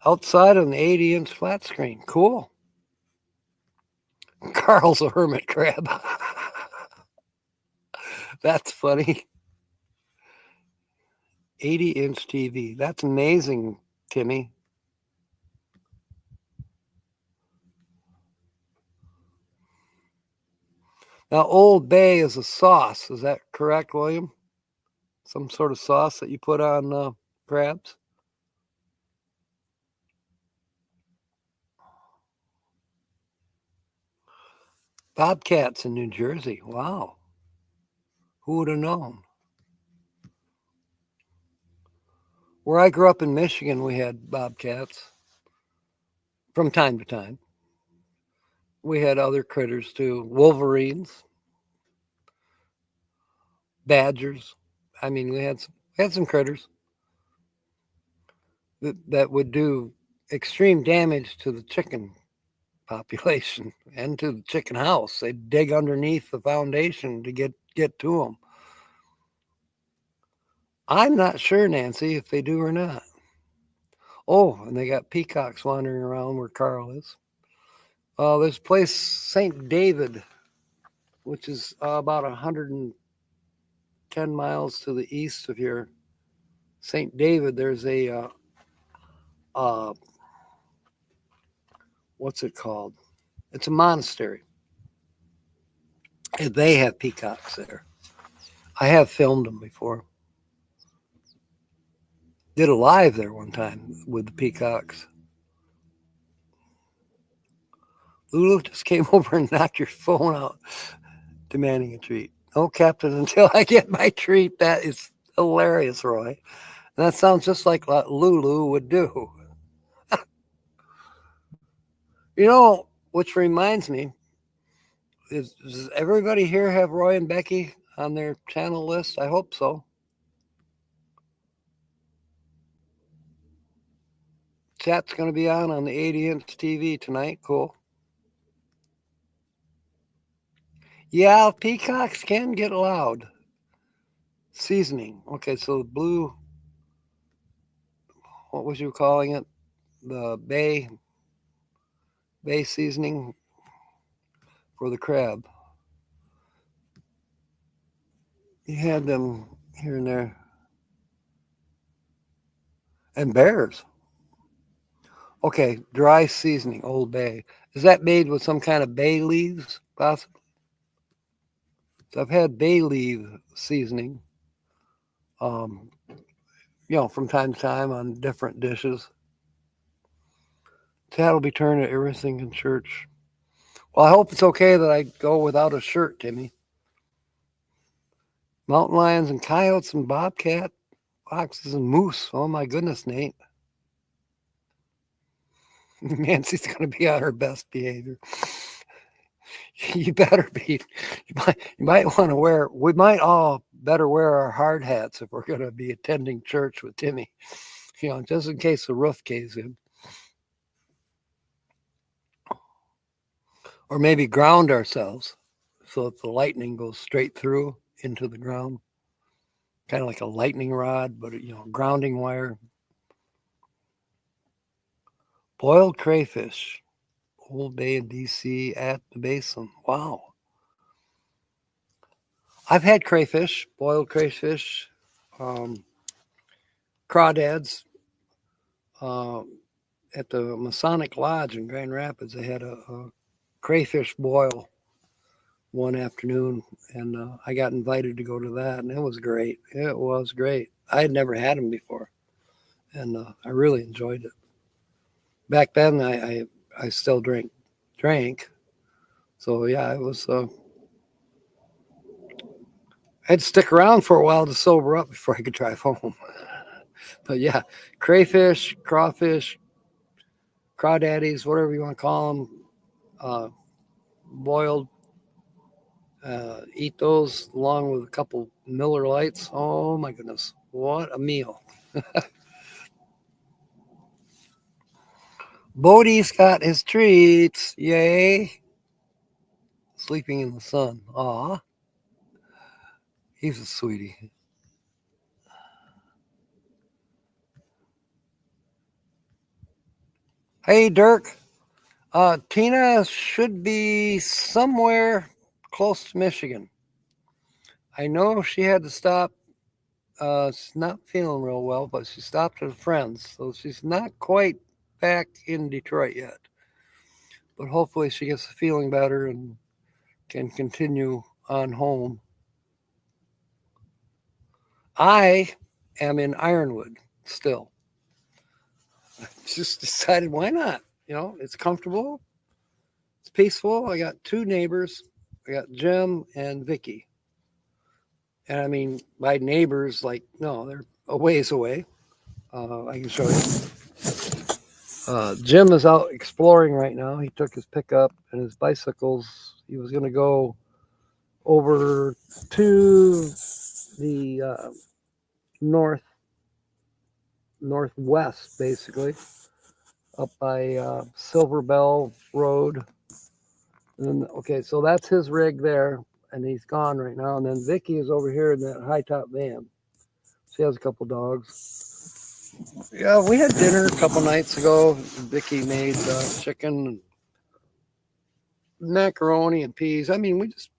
[SPEAKER 1] Outside on the 80-inch flat screen. Cool. Carl's a hermit crab. That's funny. 80-inch TV. That's amazing, Timmy. Now, Old Bay is a sauce. Is that correct, William? Some sort of sauce that you put on crabs? Bobcats in New Jersey. Wow. Who would have known? Where I grew up in Michigan, we had bobcats from time to time. We had other critters too. Wolverines, badgers. I mean, we had some critters that would do extreme damage to the chicken population and to the chicken house. They dig underneath the foundation to get to them. I'm not sure, Nancy, if they do or not. Oh, and they got peacocks wandering around where Carl is. There's a place, St. David, which is about 110 miles to the east of here. St. David, there's a, what's it called? It's a monastery. And they have peacocks there. I have filmed them before. Did a live there one time with the peacocks. Lulu just came over and knocked your phone out, demanding a treat. No, Captain, until I get my treat. That is hilarious, Roy. And that sounds just like what Lulu would do. You know, which reminds me, does everybody here have Roy and Becky on their channel list? I hope so. Chat's going to be on the 80-inch TV tonight. Cool. Yeah, peacocks can get loud. Seasoning. Okay, so the blue, what was you calling it? The bay seasoning for the crab. You had them here and there. And bears. Okay, dry seasoning, Old Bay. Is that made with some kind of bay leaves, possibly? So I've had bay leaf seasoning, from time to time on different dishes. Tad will be turning at everything in church. Well, I hope it's okay that I go without a shirt, Timmy. Mountain lions and coyotes and bobcat, foxes and moose. Oh my goodness, Nate. Nancy's going to be on her best behavior. You better be. You might want to wear. We might all better wear our hard hats if we're going to be attending church with Timmy. Just in case the roof caves in. Or maybe ground ourselves so that the lightning goes straight through into the ground. Kind of like a lightning rod, but grounding wire. Boiled crayfish. Old Bay in DC at the basin. Wow. I've had crayfish, boiled crayfish, crawdads. At the Masonic Lodge in Grand Rapids, they had a crayfish boil one afternoon, and I got invited to go to that, and it was great. It was great. I had never had them before, and I really enjoyed it. Back then, I still drank, so yeah, it was. I had to stick around for a while to sober up before I could drive home. But yeah, crayfish, crawfish, crawdaddies, whatever you want to call them, boiled. Eat those along with a couple Miller Lights. Oh my goodness, what a meal. Bodie's got his treats. Yay. Sleeping in the sun. Aw. He's a sweetie. Hey, Dirk. Tina should be somewhere close to Michigan. I know she had to stop. She's not feeling real well, but she stopped with friends. So she's not quite back in Detroit yet. But hopefully she gets feeling better and can continue on home. I am in Ironwood still. I just decided, why not? It's comfortable. It's peaceful. I got two neighbors. I got Jim and Vicky. And I mean, my neighbors, no, they're a ways away. I can show you. Jim is out exploring right now. He took his pickup and his bicycles. He was going to go over to the northwest, basically, up by Silver Bell Road. And then, okay, so that's his rig there, and he's gone right now. And then Vicky is over here in that high top van. She has a couple dogs. Yeah, we had dinner a couple nights ago. Vicky made chicken, and macaroni, and peas. I mean, we just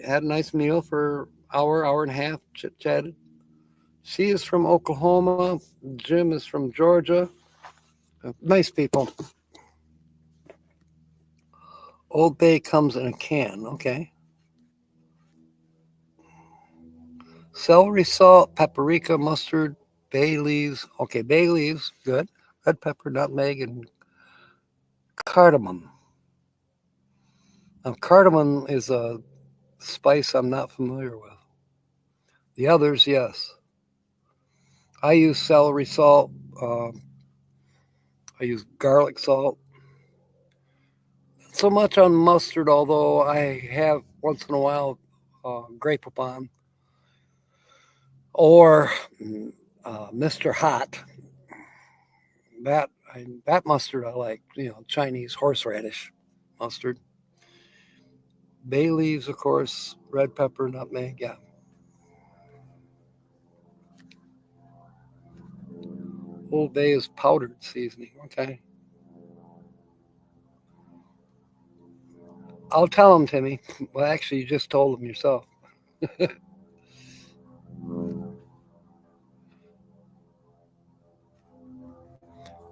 [SPEAKER 1] had a nice meal for hour and a half, chit chatted. She is from Oklahoma. Jim is from Georgia. Nice people. Old Bay comes in a can. Okay. Celery salt, paprika, mustard, bay leaves. Okay, bay leaves, good. Red pepper, nutmeg, and cardamom. Now, cardamom is a spice I'm not familiar with. The others, yes. I use celery salt. I use garlic salt. Not so much on mustard, although I have once in a while grape upon or Mr. Hot. That mustard I like, Chinese horseradish mustard. Bay leaves, of course, red pepper, nutmeg, yeah. Old Bay is powdered seasoning, okay. I'll tell him, Timmy. Well, actually, you just told him yourself.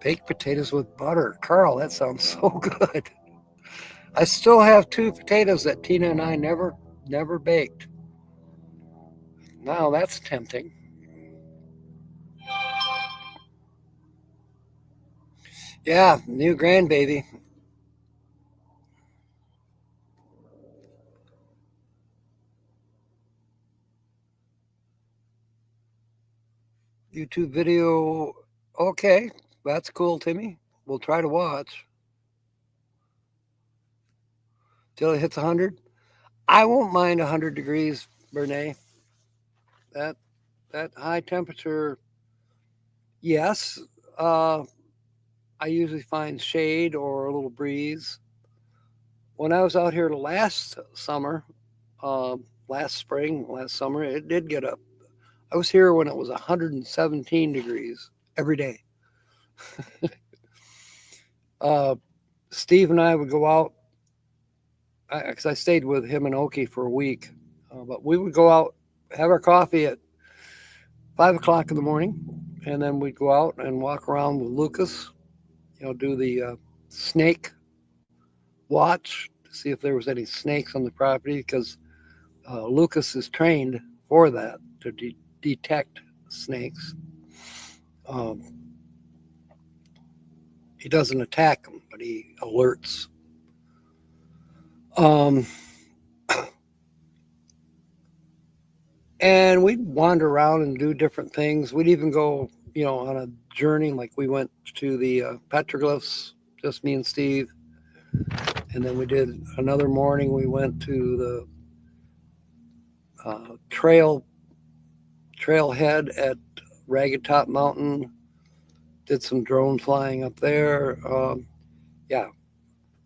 [SPEAKER 1] Baked potatoes with butter. Carl, that sounds so good. I still have 2 potatoes that Tina and I never baked. Now that's tempting. Yeah, new grandbaby. YouTube video. Okay, that's cool, Timmy. We'll try to watch till it hits 100. I won't mind 100 degrees, Bernay. That high temperature, yes. I usually find shade or a little breeze. When I was out here last summer, last spring, last summer, it did get up. I was here when it was 117 degrees every day. Steve and I would go out because I stayed with him and Oki for a week. But we would go out, have our coffee at 5 o'clock in the morning, and then we'd go out and walk around with Lucas, do the snake watch to see if there was any snakes on the property, because Lucas is trained for that, to detect snakes. He doesn't attack them, but he alerts. And we'd wander around and do different things. We'd even go, on a journey. Like we went to the petroglyphs, just me and Steve. And then we did another morning. We went to the trailhead at Ragged Top Mountain. Did some drone flying up there. Yeah,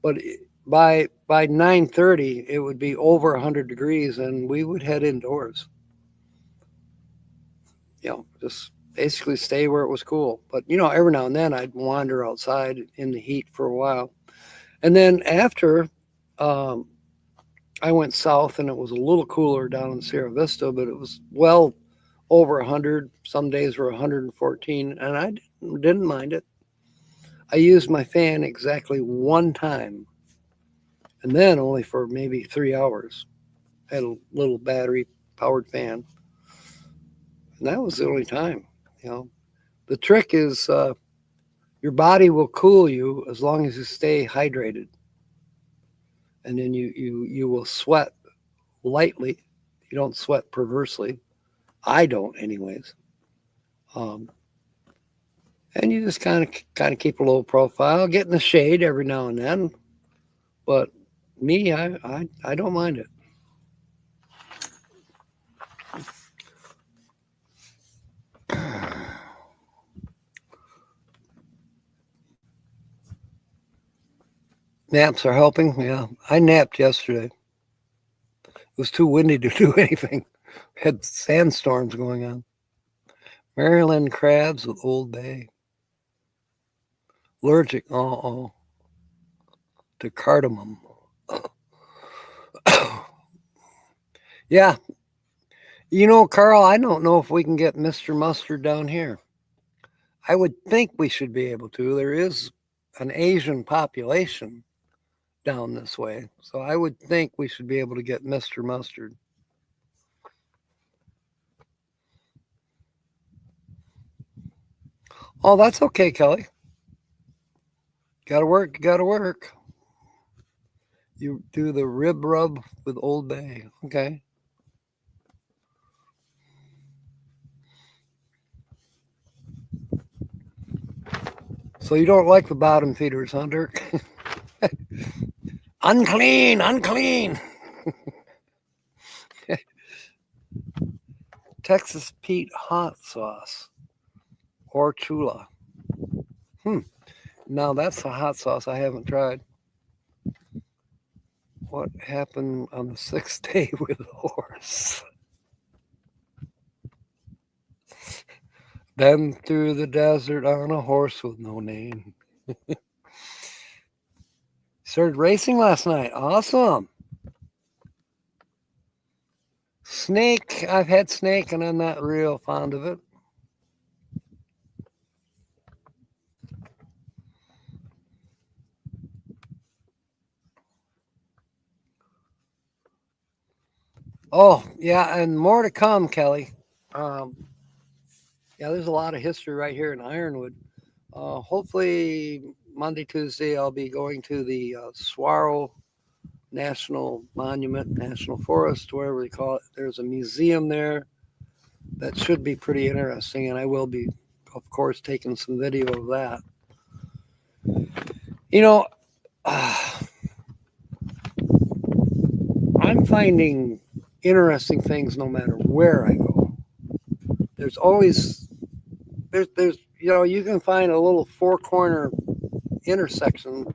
[SPEAKER 1] but by 9:30 it would be over 100 degrees, and we would head indoors. Just basically stay where it was cool. But every now and then I'd wander outside in the heat for a while, and then after I went south, and it was a little cooler down in Sierra Vista, but it was well over 100. Some days were 114, and I didn't mind it. I used my fan exactly one time, and then only for maybe 3 hours. I had a little battery powered fan, and that was the only time. The trick is your body will cool you as long as you stay hydrated, and then you will sweat lightly. You don't sweat perversely. I don't, anyways. And you just kind of keep a low profile, get in the shade every now and then. But me, I don't mind it. Naps are helping. Yeah, I napped yesterday. It was too windy to do anything. Had sandstorms going on. Maryland crabs with Old Bay. Allergic to cardamom. Yeah, Carl, I don't know if we can get Mr. Mustard down here. I would think we should be able to. There is an Asian population down this way, so I would think we should be able to get Mr. Mustard. Oh, that's okay, Kelly. Gotta work, gotta work. You do the rib rub with Old Bay. Okay. So you don't like the bottom feeders, huh, Dirk? Unclean, unclean. Texas Pete hot sauce or chula. Now that's a hot sauce I haven't tried. What happened on the sixth day with the horse? Then through the desert on a horse with no name. Started racing last night. Awesome. Snake. I've had snake and I'm not real fond of it. Oh, yeah, and more to come, Kelly. Yeah, there's a lot of history right here in Ironwood. Hopefully, Monday, Tuesday, I'll be going to the Saguaro National Monument, National Forest, whatever they call it. There's a museum there that should be pretty interesting, and I will be, of course, taking some video of that. I'm finding interesting things no matter where I go. There's always there's you can find a little four corner intersection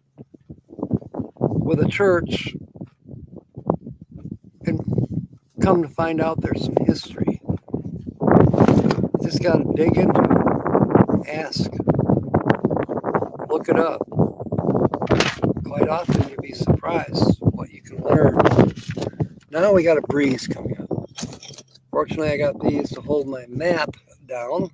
[SPEAKER 1] with a church and come to find out there's some history. You just got to dig into it, ask, look it up. Quite often you'll be surprised what you can learn. Now we got a breeze coming up. Fortunately, I got these to hold my map down.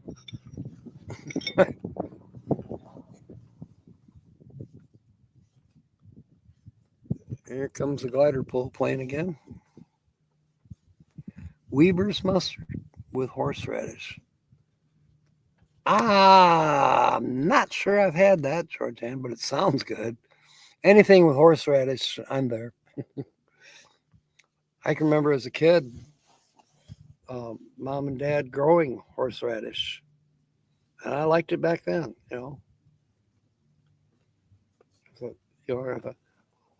[SPEAKER 1] Here comes the glider pole plane again. Weber's mustard with horseradish. I'm not sure I've had that, Georgianne, but it sounds good. Anything with horseradish, I'm there. I can remember as a kid, mom and dad growing horseradish, and I liked it back then. So,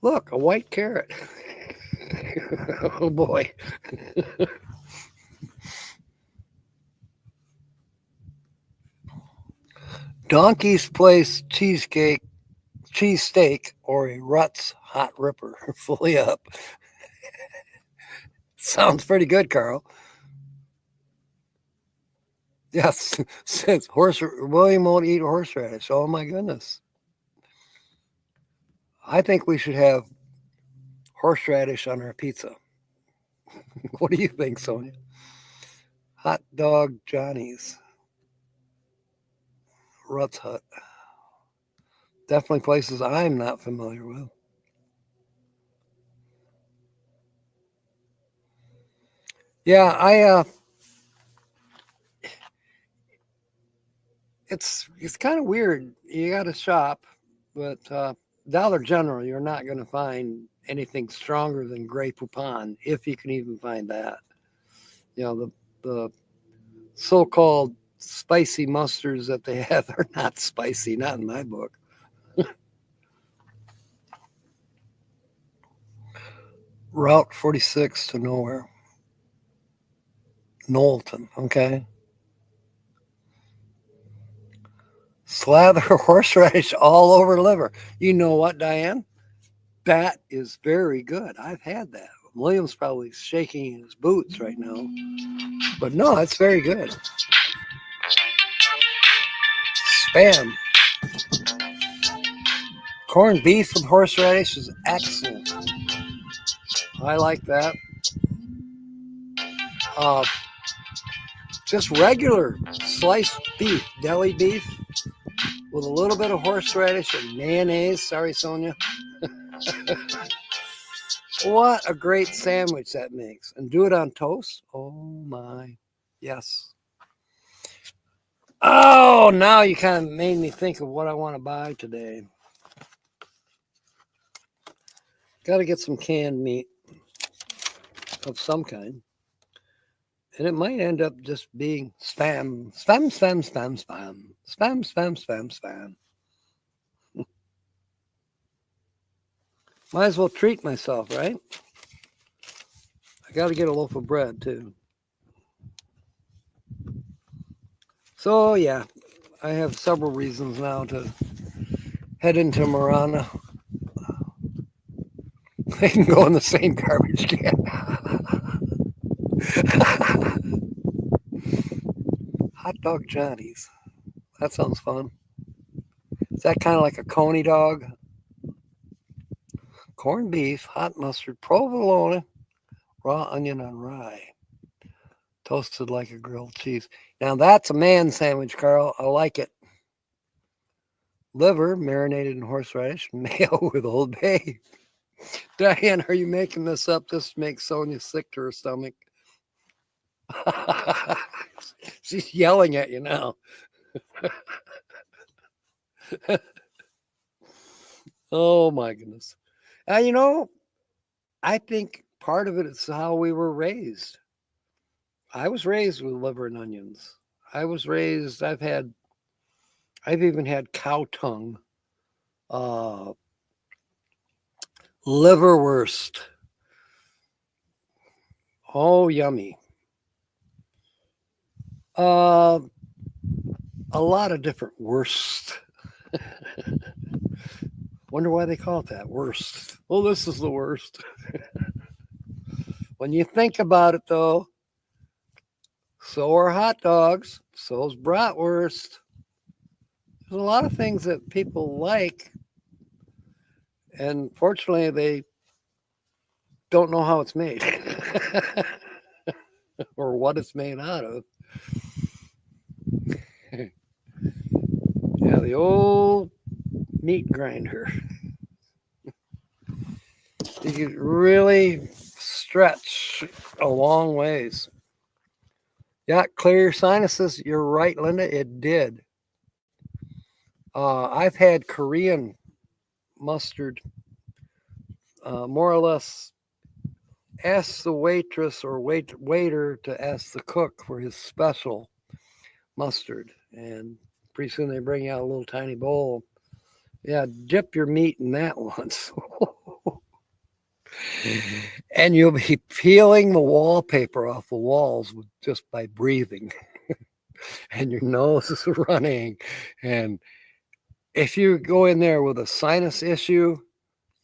[SPEAKER 1] look, a white carrot. Oh boy. Donkey's Place cheesesteak or a Rutt's hot ripper, fully up. Sounds pretty good, Carl. Yes, since William won't eat horseradish. Oh my goodness. I think we should have horseradish on our pizza. What do you think, Sonia? Hot dog Johnny's. Rutt's Hut. Definitely places I'm not familiar with. Yeah, it's kind of weird. You got to shop, but Dollar General, you're not going to find anything stronger than Grey Poupon, if you can even find that. The so-called spicy mustards that they have are not spicy, not in my book. Route 46 to nowhere. Knowlton, okay. Slather horseradish all over liver. You know what, Diane? That is very good. I've had that. William's probably shaking in his boots right now. But no, that's very good. Spam. Corned beef with horseradish is excellent. I like that. Just regular sliced beef, deli beef, with a little bit of horseradish and mayonnaise. Sorry, Sonia. What a great sandwich that makes. And do it on toast. Oh my. Yes. Oh, now you kind of made me think of what I want to buy today. Got to get some canned meat of some kind. And it might end up just being spam, spam, spam, spam, spam, spam, spam, spam, spam. Might as well treat myself, right? I got to get a loaf of bread too. So yeah, I have several reasons now to head into Marana. They can go in the same garbage can. Hot dog Johnny's. That sounds fun. Is that kind of like a coney dog? Corned beef, hot mustard, provolone, raw onion on rye, toasted like a grilled cheese. Now that's a man sandwich, Carl. I like it. Liver marinated in horseradish, mayo with Old Bay. Diane, are you making this up just to make Sonia sick to her stomach? She's yelling at you now. Oh my goodness. You know, I think part of it is how we were raised. I was raised with liver and onions. I've even had cow tongue, liverwurst. Oh, yummy. A lot of different worst. Wonder why they call it that, worst. Well, this is the worst. When you think about it, though, so are hot dogs. So's bratwurst. There's a lot of things that people like, and fortunately, they don't know how it's made or what it's made out of. Yeah, the old meat grinder. You could really stretch a long ways. Yeah, clear your sinuses. You're right, Linda. It did. I've had Korean mustard, more or less. Ask the waitress or waiter to ask the cook for his special mustard, and pretty soon they bring you out a little tiny bowl. Yeah, dip your meat in that once. And you'll be peeling the wallpaper off the walls just by breathing. And your nose is running. And if you go in there with a sinus issue,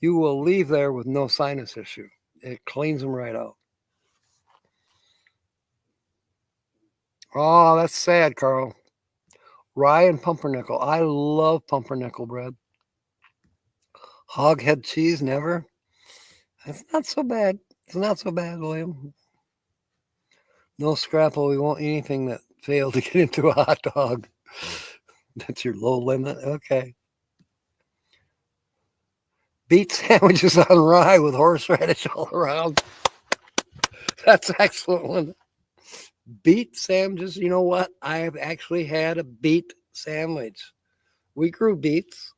[SPEAKER 1] you will leave there with no sinus issue. It cleans them right out. Oh, that's sad, Carl. Rye and pumpernickel. I love pumpernickel bread. Hoghead cheese, never. That's not so bad. It's not so bad, William. No scrapple. We won't eat anything that failed to get into a hot dog. That's your low limit. Okay. Beet sandwiches on rye with horseradish all around. That's excellent one. Beet sandwiches. You know what? I have actually had a beet sandwich. We grew beets.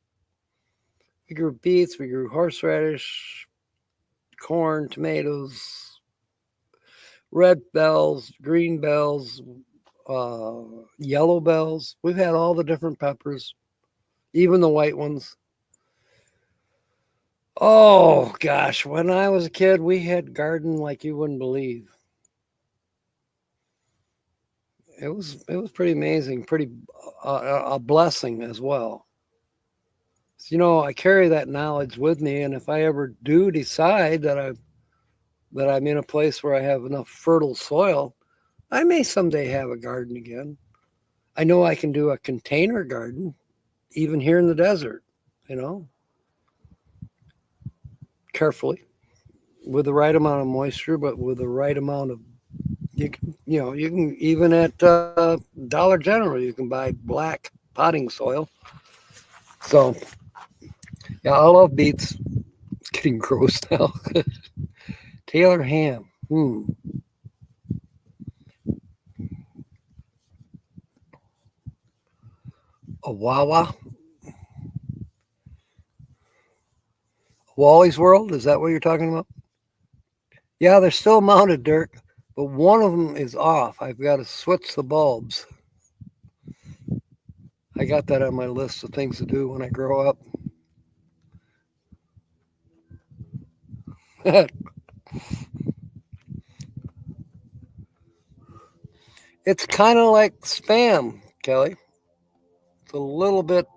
[SPEAKER 1] We grew horseradish, corn, tomatoes, red bells, green bells, yellow bells. We've had all the different peppers, even the white ones. Oh gosh, when I was a kid, we had garden like you wouldn't believe. It was pretty amazing, pretty a blessing as well. So, I carry that knowledge with me, and if I ever do decide that I'm in a place where I have enough fertile soil, I may someday have a garden again. I know I can do a container garden, even here in the desert, you know, carefully, with the right amount of moisture, but with the right amount of you can even at Dollar General you can buy black potting soil. So yeah, I love beets. It's getting gross now. Taylor ham. A Wawa. Wally's World. Is that what you're talking about? Yeah, they're still mounted, Dirk, but one of them is off. I've got to switch the bulbs. I got that on my list of things to do when I grow up. It's kind of like spam, Kelly. It's a little bit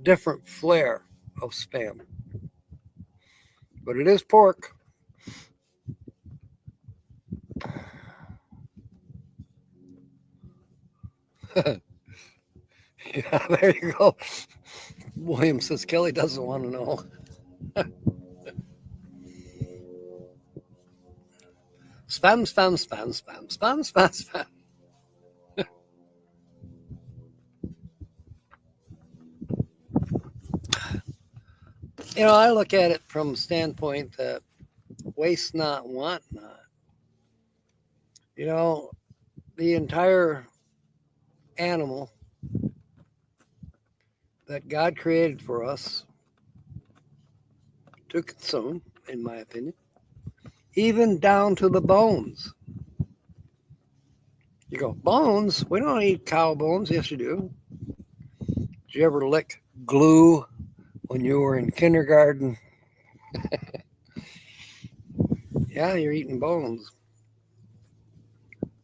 [SPEAKER 1] different flair of spam, but it is pork. Yeah, there you go. William says Kelly doesn't want to know. Spam, spam, spam, spam, spam, spam, spam. I look at it from a standpoint that waste not, want not. You know, the entire animal that God created for us to consume, in my opinion, even down to the bones. You go, bones? We don't eat cow bones. Yes, you do. Did you ever lick glue when you were in kindergarten? Yeah, you're eating bones.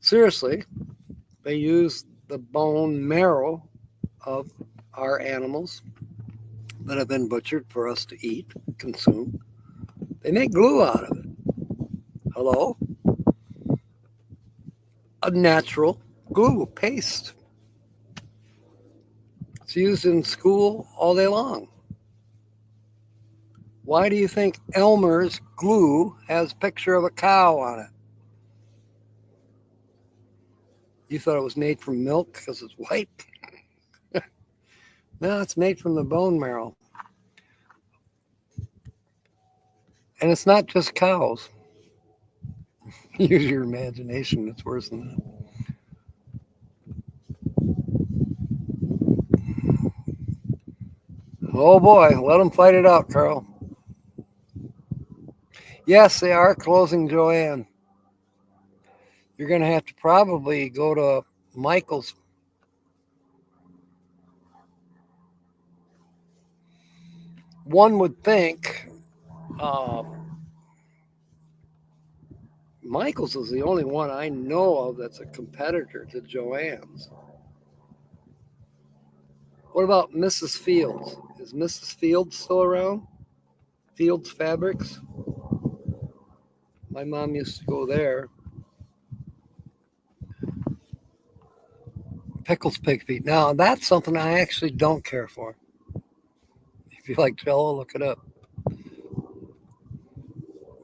[SPEAKER 1] Seriously, they use the bone marrow of our animals that have been butchered for us to eat, consume. They make glue out of it. Hello? A natural glue paste. It's used in school all day long. Why do you think Elmer's glue has a picture of a cow on it? You thought it was made from milk because it's white? No, it's made from the bone marrow. And it's not just cows. Use your imagination. It's worse than that. Oh boy, let them fight it out, Carl. Yes, they are closing Joanne. You're going to have to probably go to Michael's. One would think uh, Michael's is the only one I know of that's a competitor to Joann's. What about Mrs. Fields? Is Mrs. Fields still around? Fields Fabrics? My mom used to go there. Pickles pig feet. Now, that's something I actually don't care for. If you like Jello, look it up.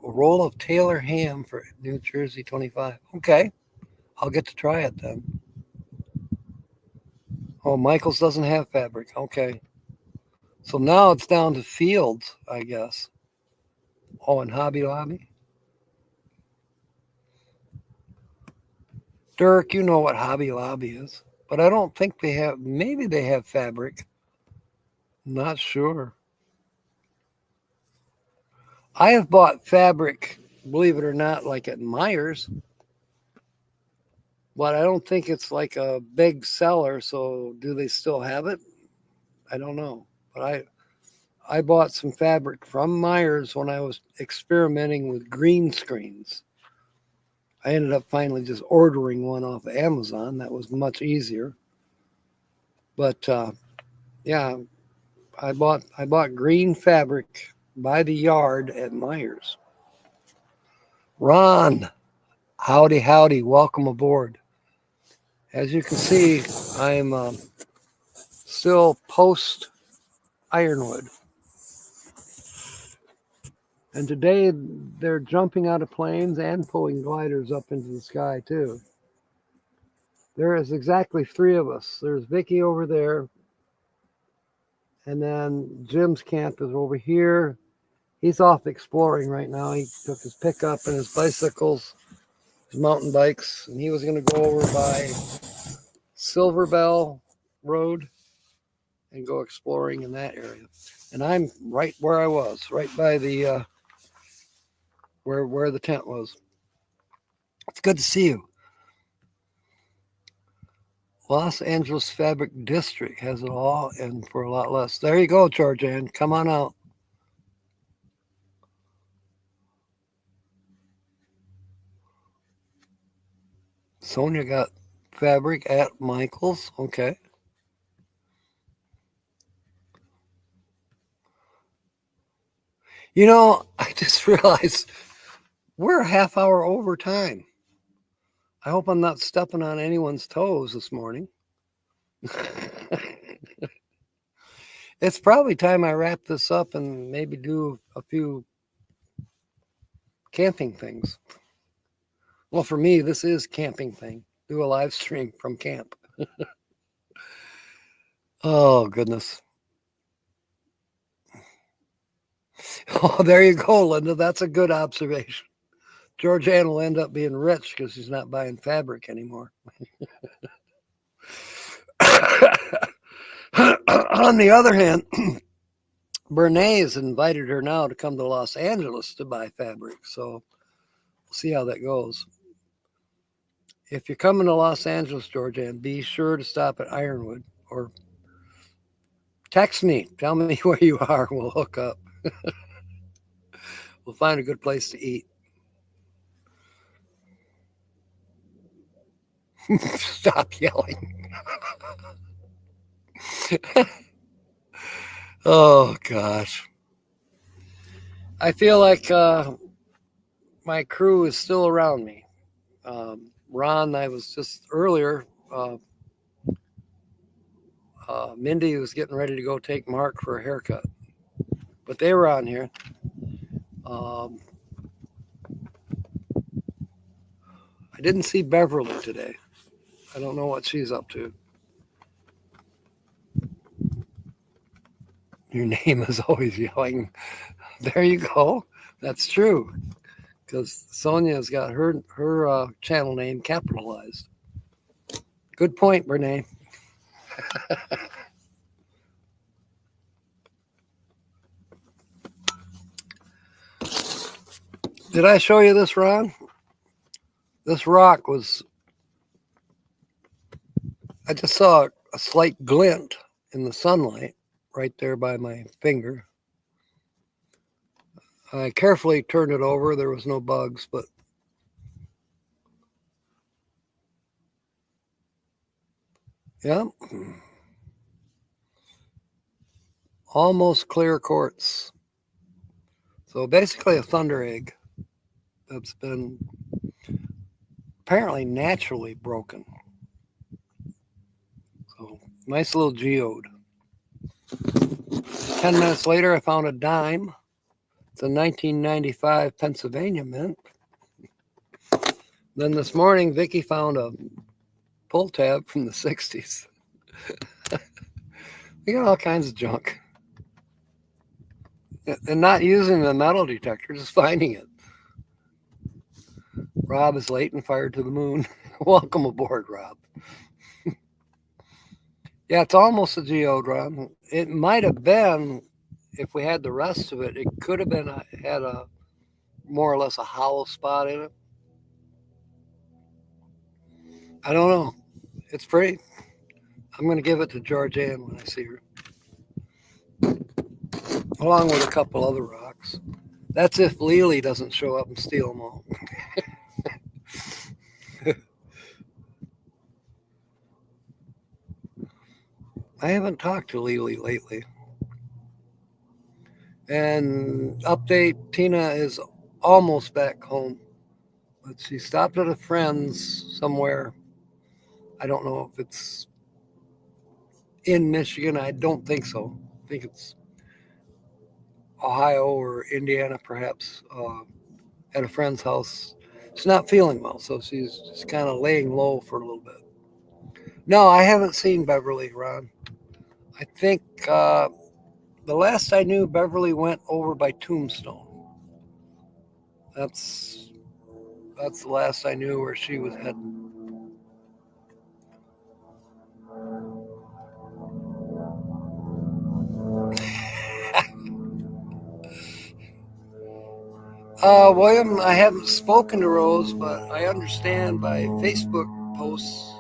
[SPEAKER 1] A roll of Taylor ham for New Jersey 25. Okay, I'll get to try it then. Oh, Michael's doesn't have fabric. Okay. So now it's down to Fields, I guess. Oh, and Hobby Lobby. Dirk, you know what Hobby Lobby is. But I don't think they have, maybe they have fabric. Not sure. I have bought fabric, believe it or not, like at Myers, but I don't think it's like a big seller. So do they still have it? I don't know. But I bought some fabric from Myers when I was experimenting with green screens. I ended up finally just ordering one off of Amazon. That was much easier. But yeah, I bought green fabric by the yard at Myers. Ron, howdy, howdy, welcome aboard. As you can see, I'm still post Ironwood. And today they're jumping out of planes and pulling gliders up into the sky too. There is exactly 3 of us. There's Vicky over there, and then Jim's camp is over here. He's off exploring right now. He took his pickup and his bicycles, his mountain bikes, and he was going to go over by Silver Bell Road and go exploring in that area. And I'm right where I was, right by the where the tent was. It's good to see you. Los Angeles Fabric District has it all and for a lot less. There you go, Georgianne. Come on out. Sonia got fabric at Michael's. Okay. You know, I just realized we're a half hour over time. I hope I'm not stepping on anyone's toes this morning. It's probably time I wrap this up and maybe do a few camping things. Well, for me, this is camping thing. Do a live stream from camp. Oh, goodness. Oh, there you go, Linda. That's a good observation. Georgianne will end up being rich because she's not buying fabric anymore. On the other hand, Bernays has invited her now to come to Los Angeles to buy fabric. So we'll see how that goes. If you're coming to Los Angeles, Georgianne, be sure to stop at Ironwood or text me. Tell me where you are. We'll hook up. We'll find a good place to eat. Stop yelling. Oh, gosh. I feel like my crew is still around me. Ron, I was just earlier, Mindy was getting ready to go take Mark for a haircut. But they were on here. I didn't see Beverly today. I don't know what she's up to. Your name is always yelling. There you go. That's true. Because Sonia's got her channel name capitalized. Good point, Renee. Did I show you this, Ron? This rock was, I just saw a slight glint in the sunlight right there by my finger. I carefully turned it over. There was no bugs, but yeah, almost clear quartz. So basically a thunder egg that's been apparently naturally broken. So nice little geode. 10 minutes later, I found a dime. It's a 1995 Pennsylvania mint. Then this morning, Vicky found a pull tab from the 60s. We got all kinds of junk. And not using the metal detector, just finding it. Rob is late and fired to the moon. Welcome aboard, Rob. Yeah, it's almost a geode, Rob. It might have been, if we had the rest of it, it could have been had a more or less a hollow spot in it. I don't know. It's pretty. I'm going to give it to Georgianne when I see her, along with a couple other rocks. That's if Lily doesn't show up and steal them all. I haven't talked to Lily lately. And update, Tina is almost back home, but she stopped at a friend's somewhere. I don't know if it's in Michigan. I don't think so. I think it's Ohio or Indiana, perhaps, at a friend's house. She's not feeling well, so she's just kind of laying low for a little bit. No, I haven't seen Beverly, Ron. I think the last I knew, Beverly went over by Tombstone. That's the last I knew where she was heading. William, I haven't spoken to Rose, but I understand by Facebook posts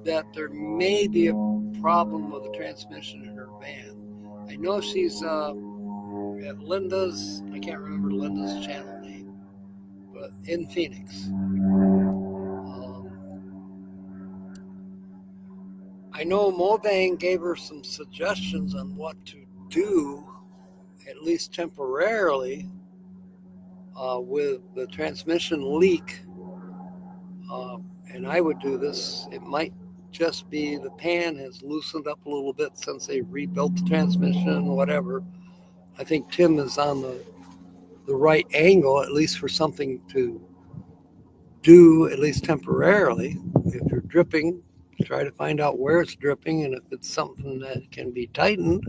[SPEAKER 1] that there may be a problem with the transmission in her van. I know she's at Linda's, I can't remember Linda's channel name, but in Phoenix. I know Mobang gave her some suggestions on what to do, at least temporarily, with the transmission leak. And I would do this. It might just be the pan has loosened up a little bit since they rebuilt the transmission, whatever. I think Tim is on the right angle, at least for something to do, at least temporarily. If you're dripping, try to find out where it's dripping, and if it's something that can be tightened,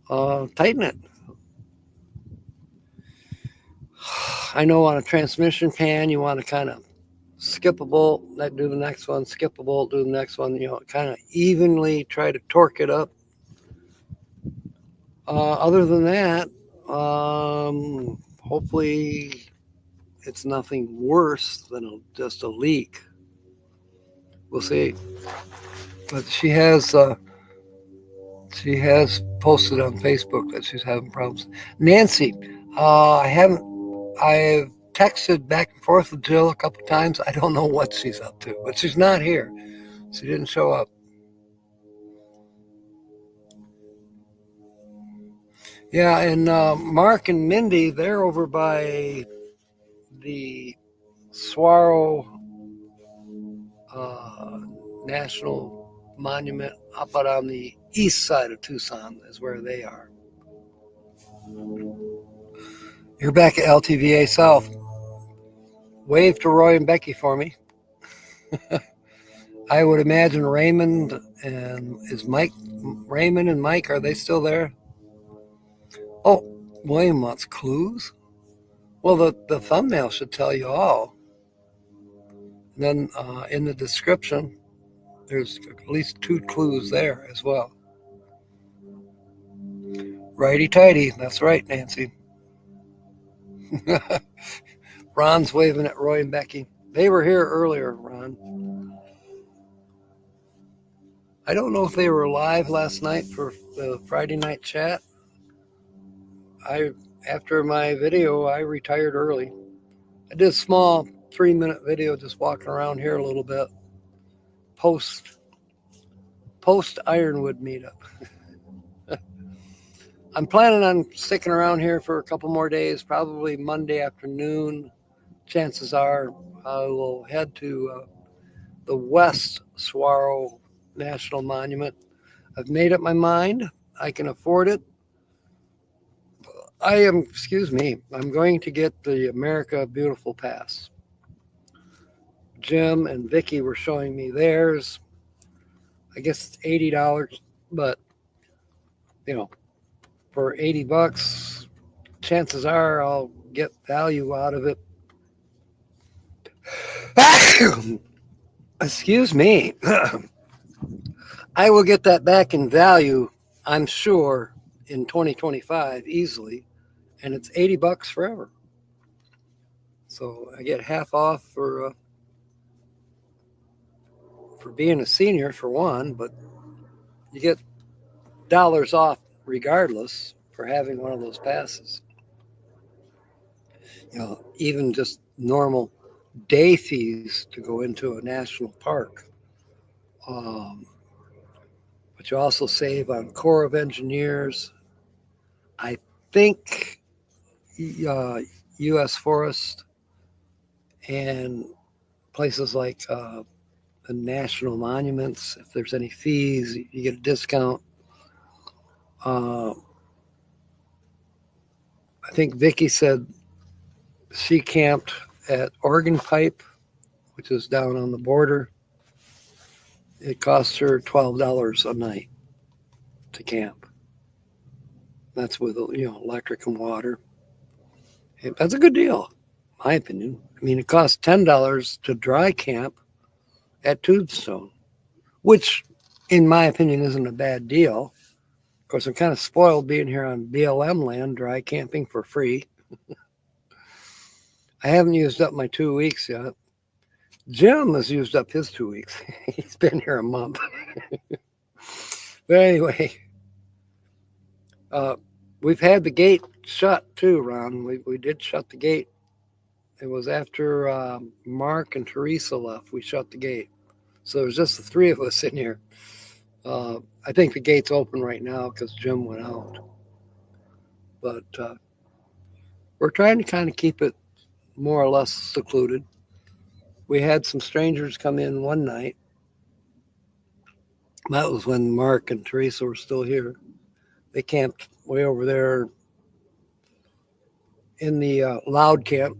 [SPEAKER 1] tighten it. I know on a transmission pan, you want to kind of skip a bolt, do the next one, skip a bolt, do the next one, kind of evenly try to torque it up. Other than that, hopefully it's nothing worse than just a leak. We'll see. But she has posted on Facebook that she's having problems. Nancy, I've texted back and forth with Jill a couple times. I don't know what she's up to, but she's not here. She didn't show up. Yeah, and Mark and Mindy, they're over by the Saguaro National Monument up out on the east side of Tucson is where they are. You're back at LTVA South. Wave to Roy and Becky for me. I would imagine Raymond and Mike, are they still there? Oh, William wants clues? Well, the thumbnail should tell you all. And then in the description, there's at least 2 clues there as well. Righty-tighty. That's right, Nancy. Ron's waving at Roy and Becky. They were here earlier, Ron. I don't know if they were live last night for the Friday night chat. After my video, I retired early. I did a small 3-minute video just walking around here a little bit. Post Ironwood meetup. I'm planning on sticking around here for a couple more days, probably Monday afternoon. Chances are I will head to the West Saguaro National Monument. I've made up my mind. I can afford it. I'm going to get the America Beautiful Pass. Jim and Vicky were showing me theirs. I guess it's $80, but for $80, chances are I'll get value out of it. Excuse me. I will get that back in value, I'm sure, in 2025 easily, and it's $80 forever. So I get half off for being a senior for one, but you get dollars off regardless for having one of those passes. Even just normal day fees to go into a national park. but you also save on Corps of Engineers. I think U.S. Forest and places like the national monuments. If there's any fees, you get a discount. I think Vicki said she camped at Oregon Pipe, which is down on the border. It cost her $12 a night to camp. That's with electric and water. That's a good deal, in my opinion. I mean, it costs $10 to dry camp at Tombstone, which, in my opinion, isn't a bad deal. Of course, I'm kind of spoiled being here on BLM land, dry camping for free. I haven't used up my 2 weeks yet. Jim has used up his 2 weeks. He's been here a month. But anyway, we've had the gate shut too, Ron. We did shut the gate. It was after Mark and Teresa left, we shut the gate. So there's just the three of us in here. I think the gate's open right now because Jim went out. But we're trying to kind of keep it more or less secluded. We had some strangers come in one night. That was when Mark and Teresa were still here. They camped way over there in the loud camp.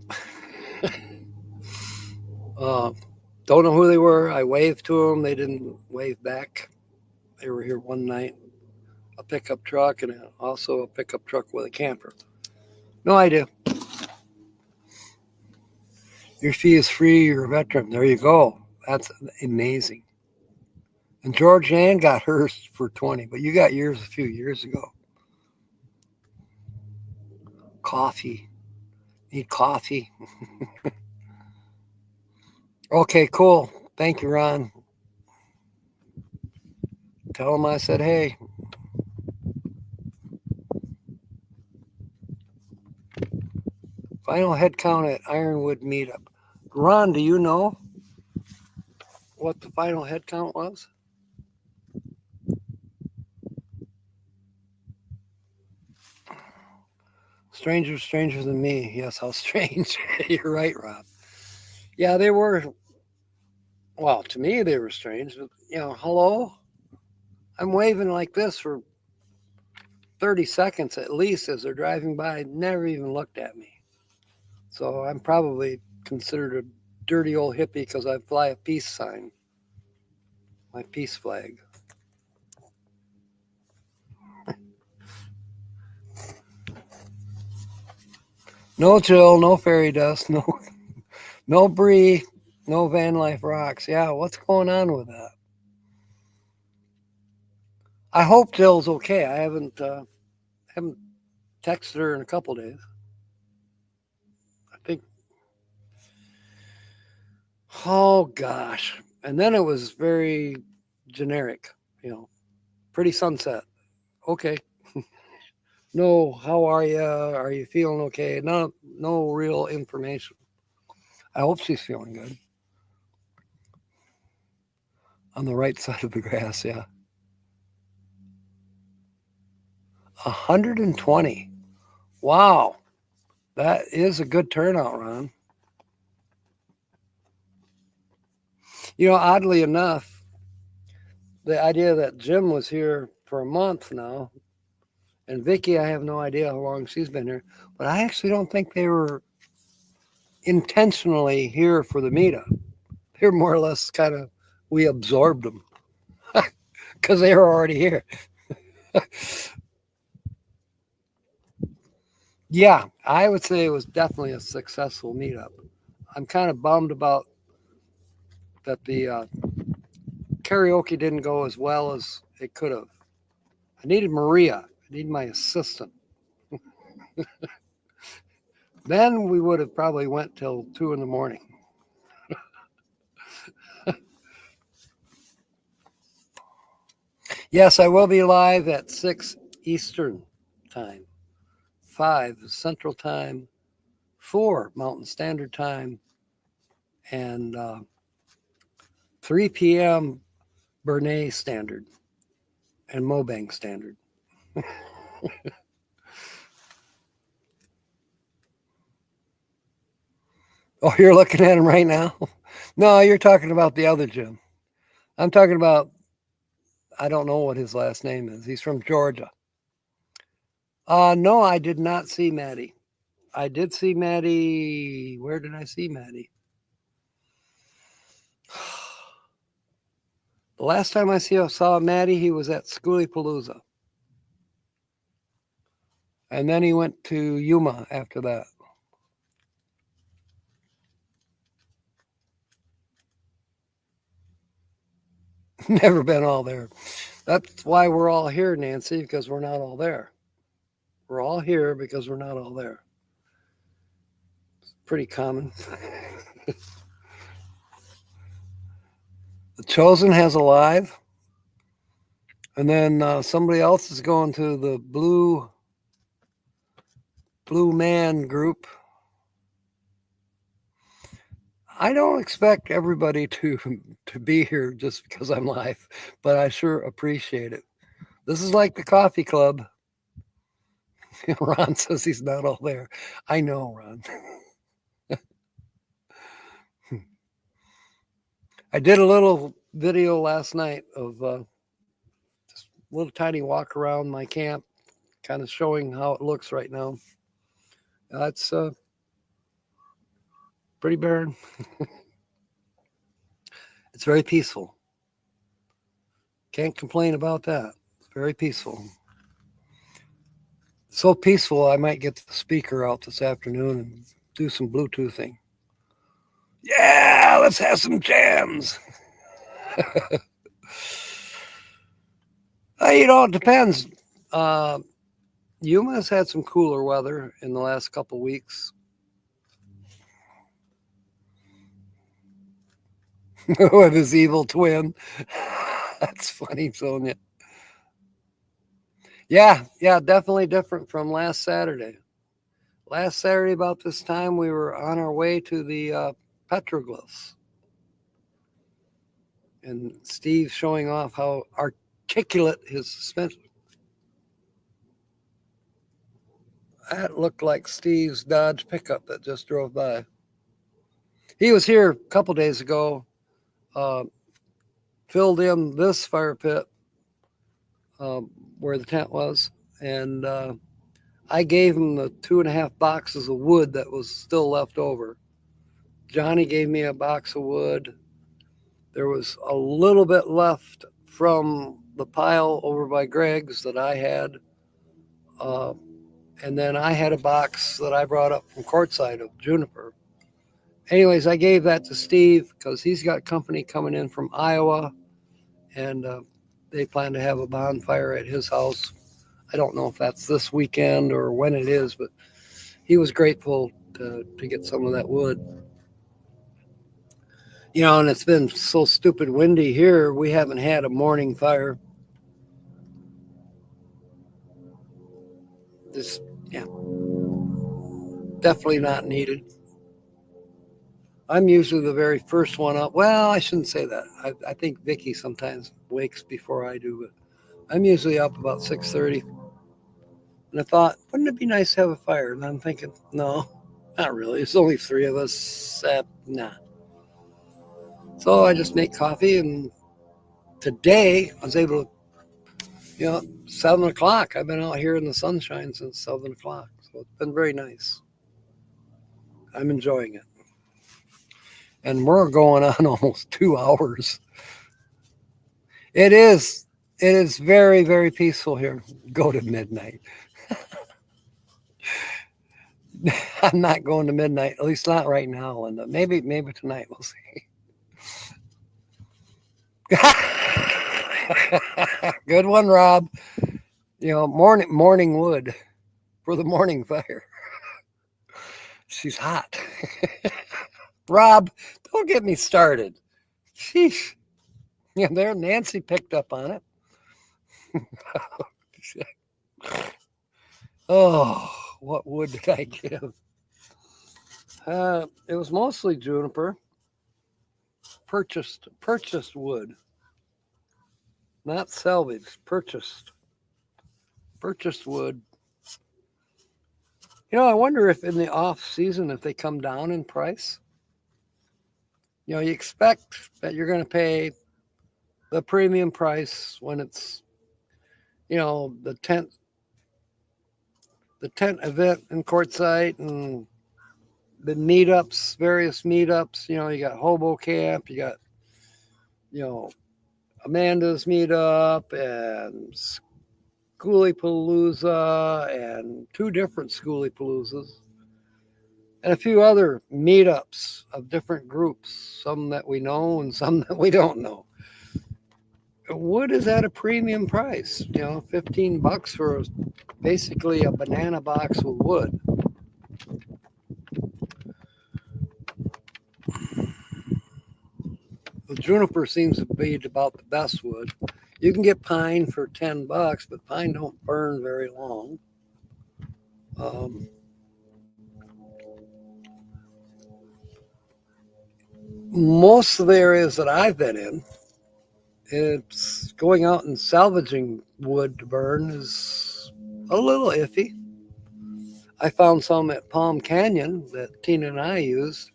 [SPEAKER 1] Don't know who they were. I waved to them. They didn't wave back. They were here one night. A pickup truck and also a pickup truck with a camper. No idea. Your fee is free. You're a veteran. There you go. That's amazing. And George Ann got hers for 20, but you got yours a few years ago. Coffee. Need coffee. Okay, cool. Thank you, Ron. Tell him I said hey. Final head count at Ironwood meetup. Ron, do you know what the final head count was? Strangers, stranger than me. Yes, how strange. You're right, Rob. Yeah, they were. Well, to me, they were strange. But, hello? I'm waving like this for 30 seconds at least as they're driving by. Never even looked at me. So I'm probably considered a dirty old hippie because I fly a peace sign, my peace flag. No Jill, no fairy dust, no Bree, no Van Life Rocks. Yeah, what's going on with that? I hope Jill's okay. I haven't texted her in a couple days. I think. Oh gosh, and then it was very generic. Pretty sunset. Okay. No, how are you? Are you feeling okay? No real information. I hope she's feeling good. On the right side of the grass, yeah. 120. Wow. That is a good turnout, Ron. Oddly enough, the idea that Jim was here for a month now, and Vicki, I have no idea how long she's been here, but I actually don't think they were intentionally here for the meetup. They're more or less we absorbed them because they were already here. Yeah, I would say it was definitely a successful meetup. I'm kind of bummed about that the karaoke didn't go as well as it could have. I needed Maria. I need my assistant. Then we would have probably went till 2 a.m. Yes, I will be live at 6 Eastern time, 5 Central time, 4 Mountain Standard time, and 3 p.m. Bernay Standard. and Mobang standard. Oh, you're looking at him right now? No, you're talking about the other Jim. I'm talking about, I don't know what his last name is. He's from Georgia. No, I did not see Maddie. I did see Maddie. Where did I see Maddie? The last time I saw Maddie, he was at Schoolie Palooza. And then he went to Yuma after that. Never been all there. That's why we're all here, Nancy, because we're not all there. We're all here because we're not all there. It's pretty common. The Chosen has a live. And then somebody else is going to the Blue Man group. I don't expect everybody to be here just because I'm live, but I sure appreciate it. This is like the coffee club. Ron says he's not all there. I know, Ron. I did a little video last night of just a little tiny walk around my camp, kind of showing how it looks right now. It's pretty barren. It's very peaceful. Can't complain about that. It's very peaceful. So peaceful, I might get the speaker out this afternoon and do some Bluetoothing. Yeah, let's have some jams. It depends. Yuma's had some cooler weather in the last couple weeks. With his evil twin. That's funny, Sonia. Yeah, definitely different from last Saturday. Last Saturday, about this time, we were on our way to the petroglyphs. And Steve showing off how articulate his suspension. That looked like Steve's Dodge pickup that just drove by. He was here a couple days ago, filled in this fire pit where the tent was, and I gave him the 2.5 boxes of wood that was still left over. Johnny gave me a box of wood. There was a little bit left from the pile over by Greg's that I had. And then I had a box that I brought up from Quartzsite of juniper. Anyways, I gave that to Steve because he's got company coming in from Iowa, and they plan to have a bonfire at his house. I don't know if that's this weekend or when it is, but he was grateful to get some of that wood. And it's been so stupid windy here, we haven't had a morning fire. Just, definitely not needed. I'm usually the very first one up. Well, I shouldn't say that. I think Vicky sometimes wakes before I do, but I'm usually up about 6:30. And I thought, wouldn't it be nice to have a fire? And I'm thinking, no, not really. It's only 3 of us. Nah. So I just make coffee, and today I was able to, 7 o'clock. I've been out here in the sunshine since 7 o'clock. So it's been very nice. I'm enjoying it. And we're going on almost 2 hours. It is very, very peaceful here. Go to midnight. I'm not going to midnight, at least not right now, Linda. Maybe tonight, we'll see. Good one, Rob. Morning wood for the morning fire. She's hot. Rob, don't get me started. Sheesh. Yeah, there, Nancy picked up on it. Oh, what wood did I give? It was mostly juniper. Purchased wood. not salvaged, purchased wood. I wonder if in the off season, if they come down in price. You expect that you're going to pay the premium price when it's, the tent event in Quartzsite and the meetups, various meetups. You got Hobo Camp, you got, Amanda's meetup and Schoolie Palooza and 2 different Schoolie Paloozas and a few other meetups of different groups, some that we know and some that we don't know. Wood is at a premium price, $15 for basically a banana box with wood. The juniper seems to be about the best wood. You can get pine for $10, but pine don't burn very long. Most of the areas that I've been in, it's going out and salvaging wood to burn is a little iffy. I found some at Palm Canyon that Tina and I used,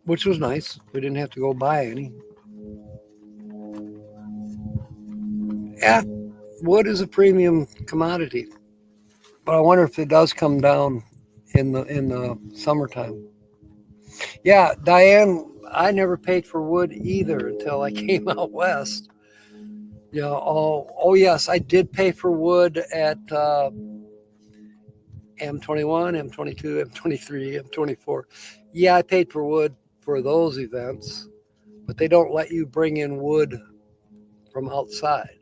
[SPEAKER 1] which was nice. We didn't have to go buy any. Yeah, wood is a premium commodity, but I wonder if it does come down in the summertime. Yeah, Diane, I never paid for wood either until I came out west. Oh yes, I did pay for wood at M21, M22, M23, M24. Yeah, I paid for wood for those events, but they don't let you bring in wood from outside.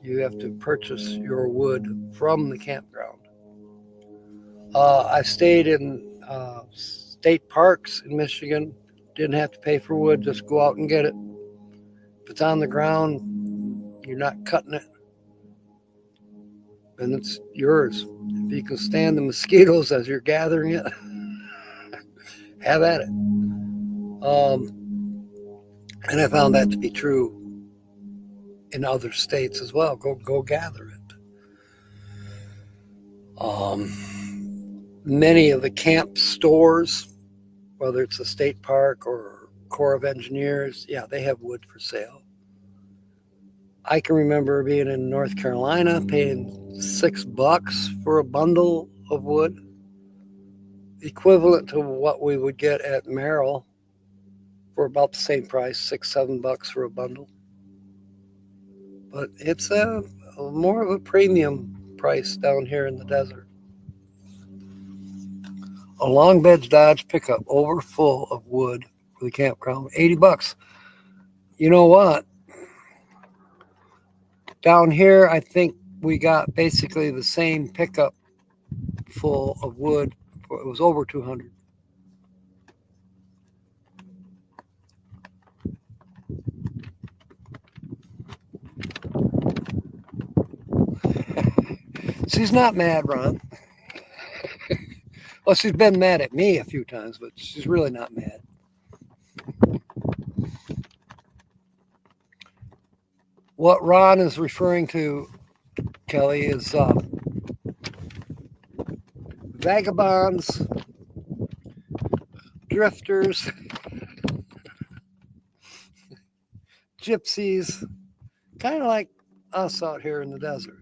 [SPEAKER 1] You have to purchase your wood from the campground. I've stayed in state parks in Michigan. Didn't have to pay for wood, just go out and get it. If it's on the ground, you're not cutting it, and it's yours. If you can stand the mosquitoes as you're gathering it, have at it. And I found that to be true in other states as well. Go gather it. Many of the camp stores, whether it's a state park or Corps of Engineers, yeah, they have wood for sale. I can remember being in North Carolina paying $6 for a bundle of wood, equivalent to what we would get at Merrill for about the same price, $6-7 for a bundle. But it's a more of a premium price down here in the desert. A long bed Dodge pickup over full of wood for the campground, $80. You know what? Down here, I think we got basically the same pickup full of wood. It was over 200. She's not mad, Ron. Well, she's been mad at me a few times, but she's really not mad. What Ron is referring to, Kelly, is vagabonds, drifters, gypsies, kind of like us out here in the desert.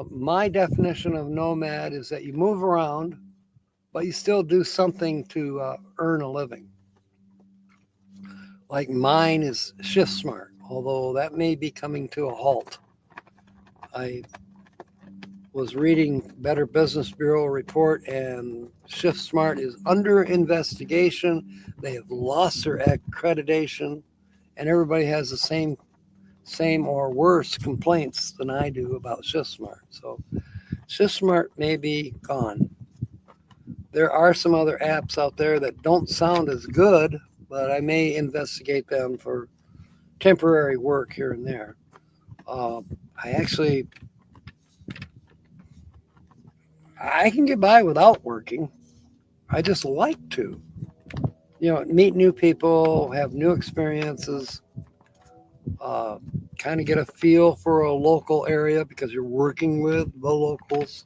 [SPEAKER 1] My definition of nomad is that you move around, but you still do something to earn a living. Like mine is ShiftSmart, although that may be coming to a halt. I was reading Better Business Bureau report, and ShiftSmart is under investigation. They have lost their accreditation, and everybody has the same or worse complaints than I do about ShiftSmart. So ShiftSmart may be gone. There are some other apps out there that don't sound as good, but I may investigate them for temporary work here and there. I can get by without working. I just like to. meet new people, have new experiences, uh, kind of get a feel for a local area because you're working with the locals,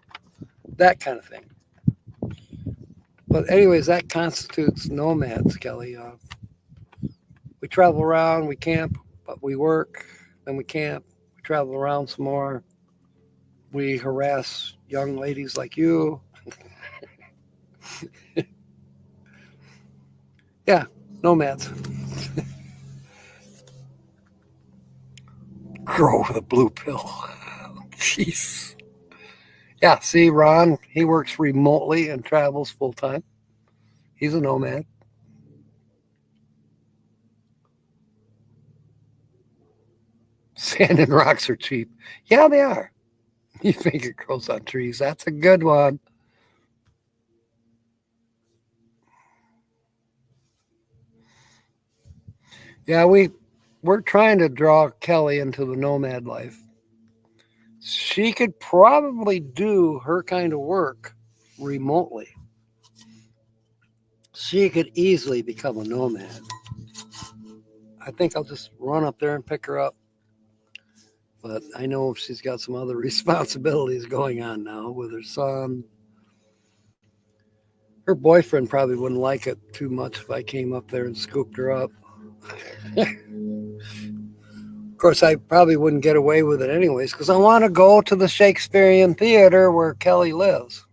[SPEAKER 1] that kind of thing. But anyways, that constitutes nomads, Kelly. We travel around, we camp, but we work, then we camp, we travel around some more. We harass young ladies like you. Yeah, nomads. Grow with a blue pill. Jeez. Yeah, see, Ron, he works remotely and travels full time. He's a nomad. Sand and rocks are cheap. Yeah, they are. You think it grows on trees. That's a good one. Yeah, we're trying to draw Kelly into the nomad life. She could probably do her kind of work remotely. She could easily become a nomad. I think I'll just run up there and pick her up. But I know she's got some other responsibilities going on now with her son. Her boyfriend probably wouldn't like it too much if I came up there and scooped her up. Of course, I probably wouldn't get away with it anyways because I want to go to the Shakespearean Theater where Kelly lives.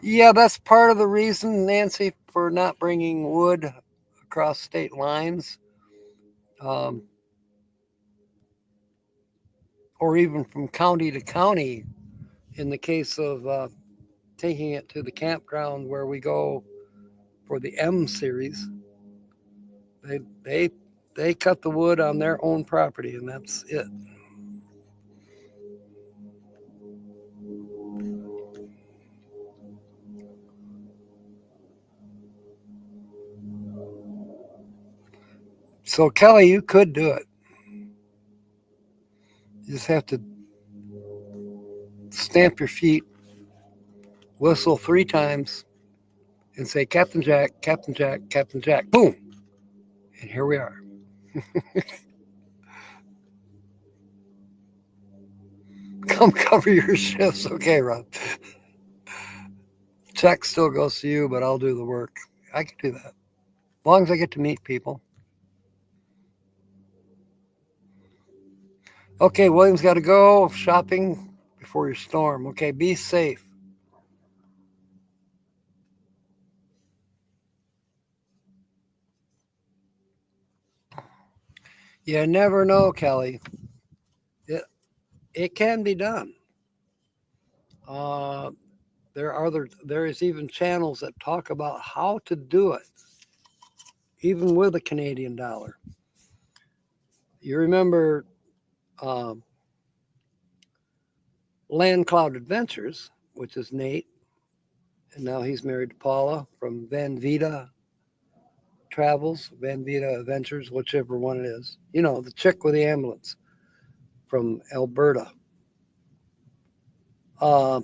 [SPEAKER 1] Yeah, that's part of the reason, Nancy, for not bringing wood across state lines, um, or even from county to county. In the case of taking it to the campground where we go for the M series, they they they cut the wood on their own property, and that's it. So Kelly, you could do it. You just have to stamp your feet, whistle 3 times, and say Captain Jack, Captain Jack, Captain Jack. Boom, and here we are. Come cover your shifts, okay, Rob? Check still goes to you, but I'll do the work. I can do that as long as I get to meet people. Okay, William's got to go shopping before your storm. Okay, be safe. You never know, Kelly. It can be done. Uh, there is even channels that talk about how to do it, even with a Canadian dollar. You remember um, Land Cloud Adventures, which is Nate, and now he's married to Paula from Van Vita Travels, Van Vita Adventures, whichever one it is. The chick with the ambulance from Alberta. Uh,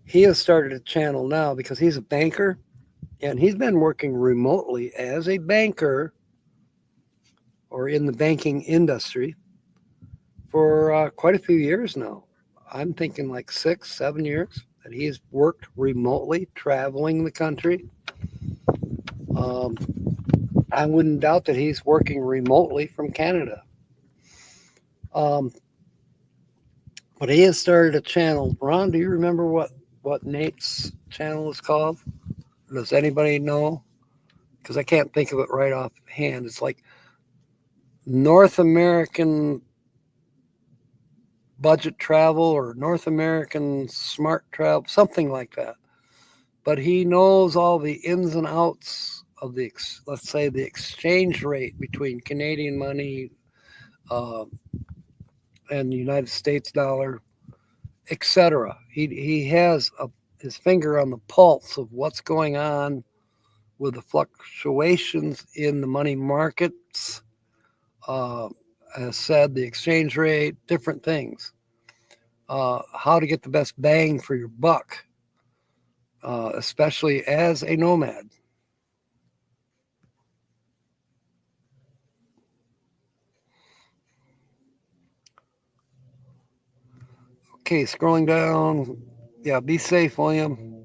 [SPEAKER 1] he has started a channel now because he's a banker, and he's been working remotely as a banker or in the banking industry for quite a few years now. I'm thinking like 6, 7 years that he's worked remotely, traveling the country. Um, I wouldn't doubt that he's working remotely from Canada. Um, but he has started a channel. Ron, do you remember what Nate's channel is called? Does anybody know? Because I can't think of it right offhand. It's like North American budget travel or North American smart travel, something like that. But he knows all the ins and outs of let's say, the exchange rate between Canadian money uh, and the United States dollar, etc. He has his finger on the pulse of what's going on with the fluctuations in the money markets. As said, the exchange rate, different things. how to get the best bang for your buck, especially as a nomad. Okay, scrolling down. Yeah, be safe, William.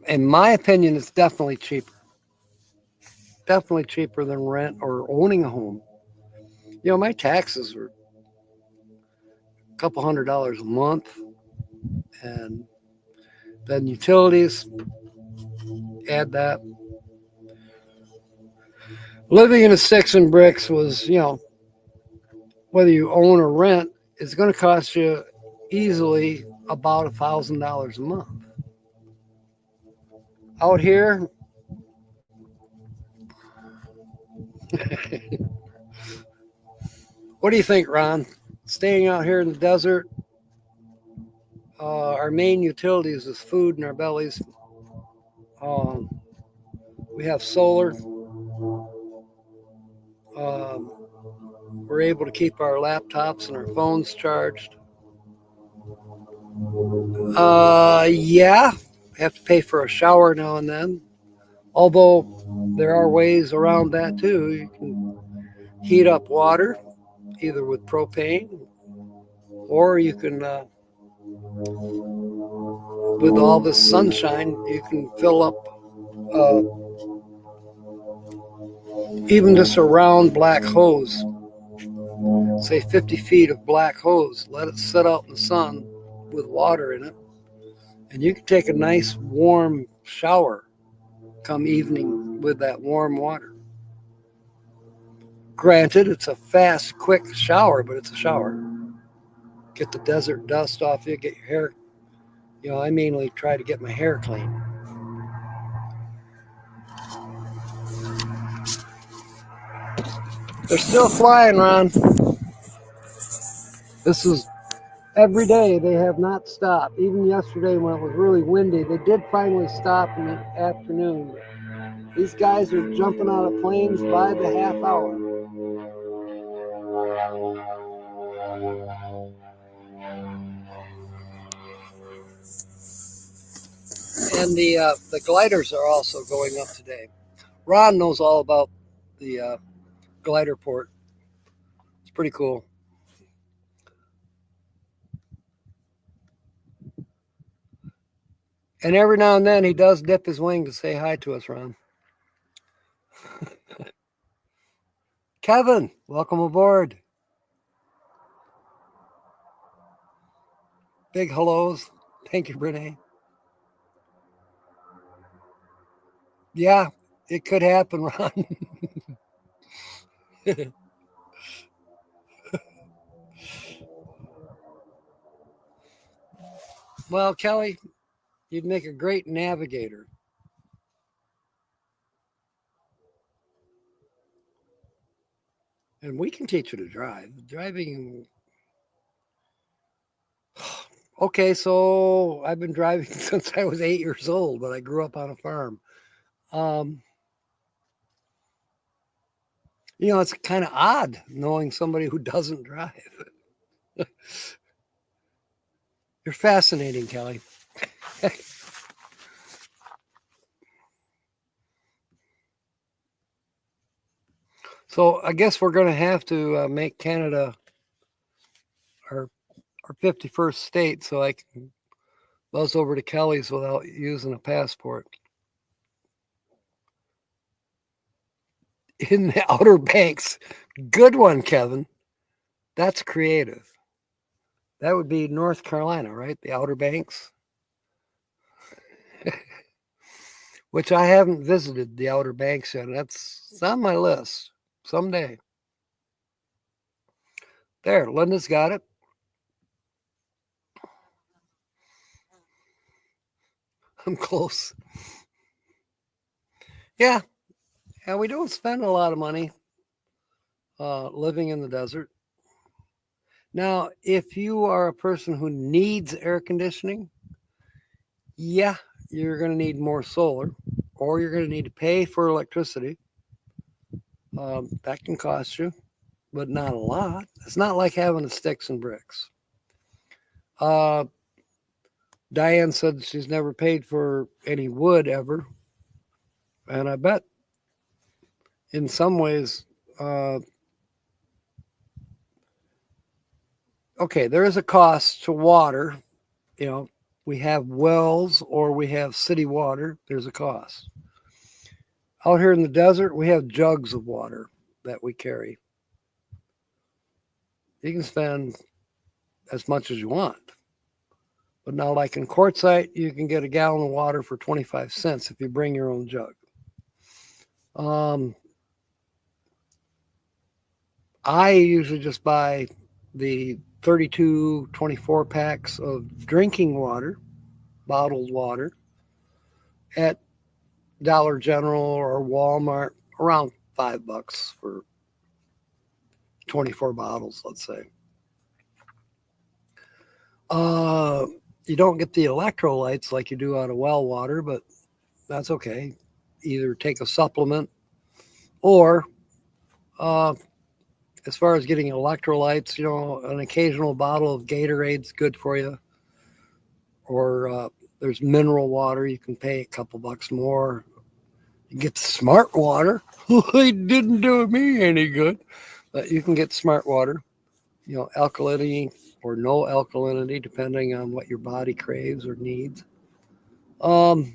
[SPEAKER 1] In my opinion, it's definitely cheaper. Definitely cheaper than rent or owning a home. My taxes are a couple $100 a month, and then utilities, add that. Living in a sticks and bricks was, whether you own or rent, is going to cost you easily about $1,000 a month. Out here, what do you think, Ron? Staying out here in the desert, our main utilities is food in our bellies. Um, we have solar. Um, we're able to keep our laptops and our phones charged. Yeah, have to pay for a shower now and then. Although there are ways around that too. You can heat up water either with propane, or you can, with all this sunshine, you can fill up even just a round black hose, say 50 feet of black hose, let it sit out in the sun with water in it, and you can take a nice warm shower come evening with that warm water. Granted, it's a fast, quick shower, but it's a shower. Get the desert dust off you, get your hair. I mainly try to get my hair clean. They're still flying, Ron. This is every day. They have not stopped. Even yesterday when it was really windy, they did finally stop in the afternoon. These guys are jumping out of planes by the half hour. And the gliders are also going up today. Ron knows all about the glider port. It's pretty cool. And every now and then he does dip his wing to say hi to us, Ron. Kevin, welcome aboard. Big hellos. Thank you, Brene. Yeah, it could happen, Ron. Well, Kelly, you'd make a great navigator. And we can teach you to drive. Driving. Okay, so I've been driving since I was 8 years old, but I grew up on a farm. It's kind of odd knowing somebody who doesn't drive. You're fascinating, Kelly. So I guess we're going to have to make Canada our 51st state so I can buzz over to Kelly's without using a passport. In the Outer Banks. Good one, Kevin. That's creative. That would be North Carolina, right? The Outer Banks. Which I haven't visited the Outer Banks yet. It's on my list someday. There, Linda's got it. I'm close. Yeah, we don't spend a lot of money living in the desert. Now, if you are a person who needs air conditioning, yeah, you're going to need more solar, or you're going to need to pay for electricity. That can cost you. but not a lot. It's not like having a sticks and bricks. Uh, Diane said she's never paid for any wood ever. And I bet in some ways, uh, okay, there is a cost to water. You know, we have wells or we have city water. There's a cost. Out here in the desert, we have jugs of water that we carry. You can spend as much as you want. But now, like in Quartzsite, you can get a gallon of water for 25 cents if you bring your own jug. I usually just buy the 32, 24 packs of drinking water, bottled water, at Dollar General or Walmart, around $5 for 24 bottles, let's say. You don't get the electrolytes like you do out of well water, but that's okay. Either take a supplement or, as far as getting electrolytes, an occasional bottle of Gatorade's good for you. Or there's mineral water. You can pay a couple bucks more. You get the smart water. It didn't do me any good. But you can get smart water, alkalinity or no alkalinity, depending on what your body craves or needs. And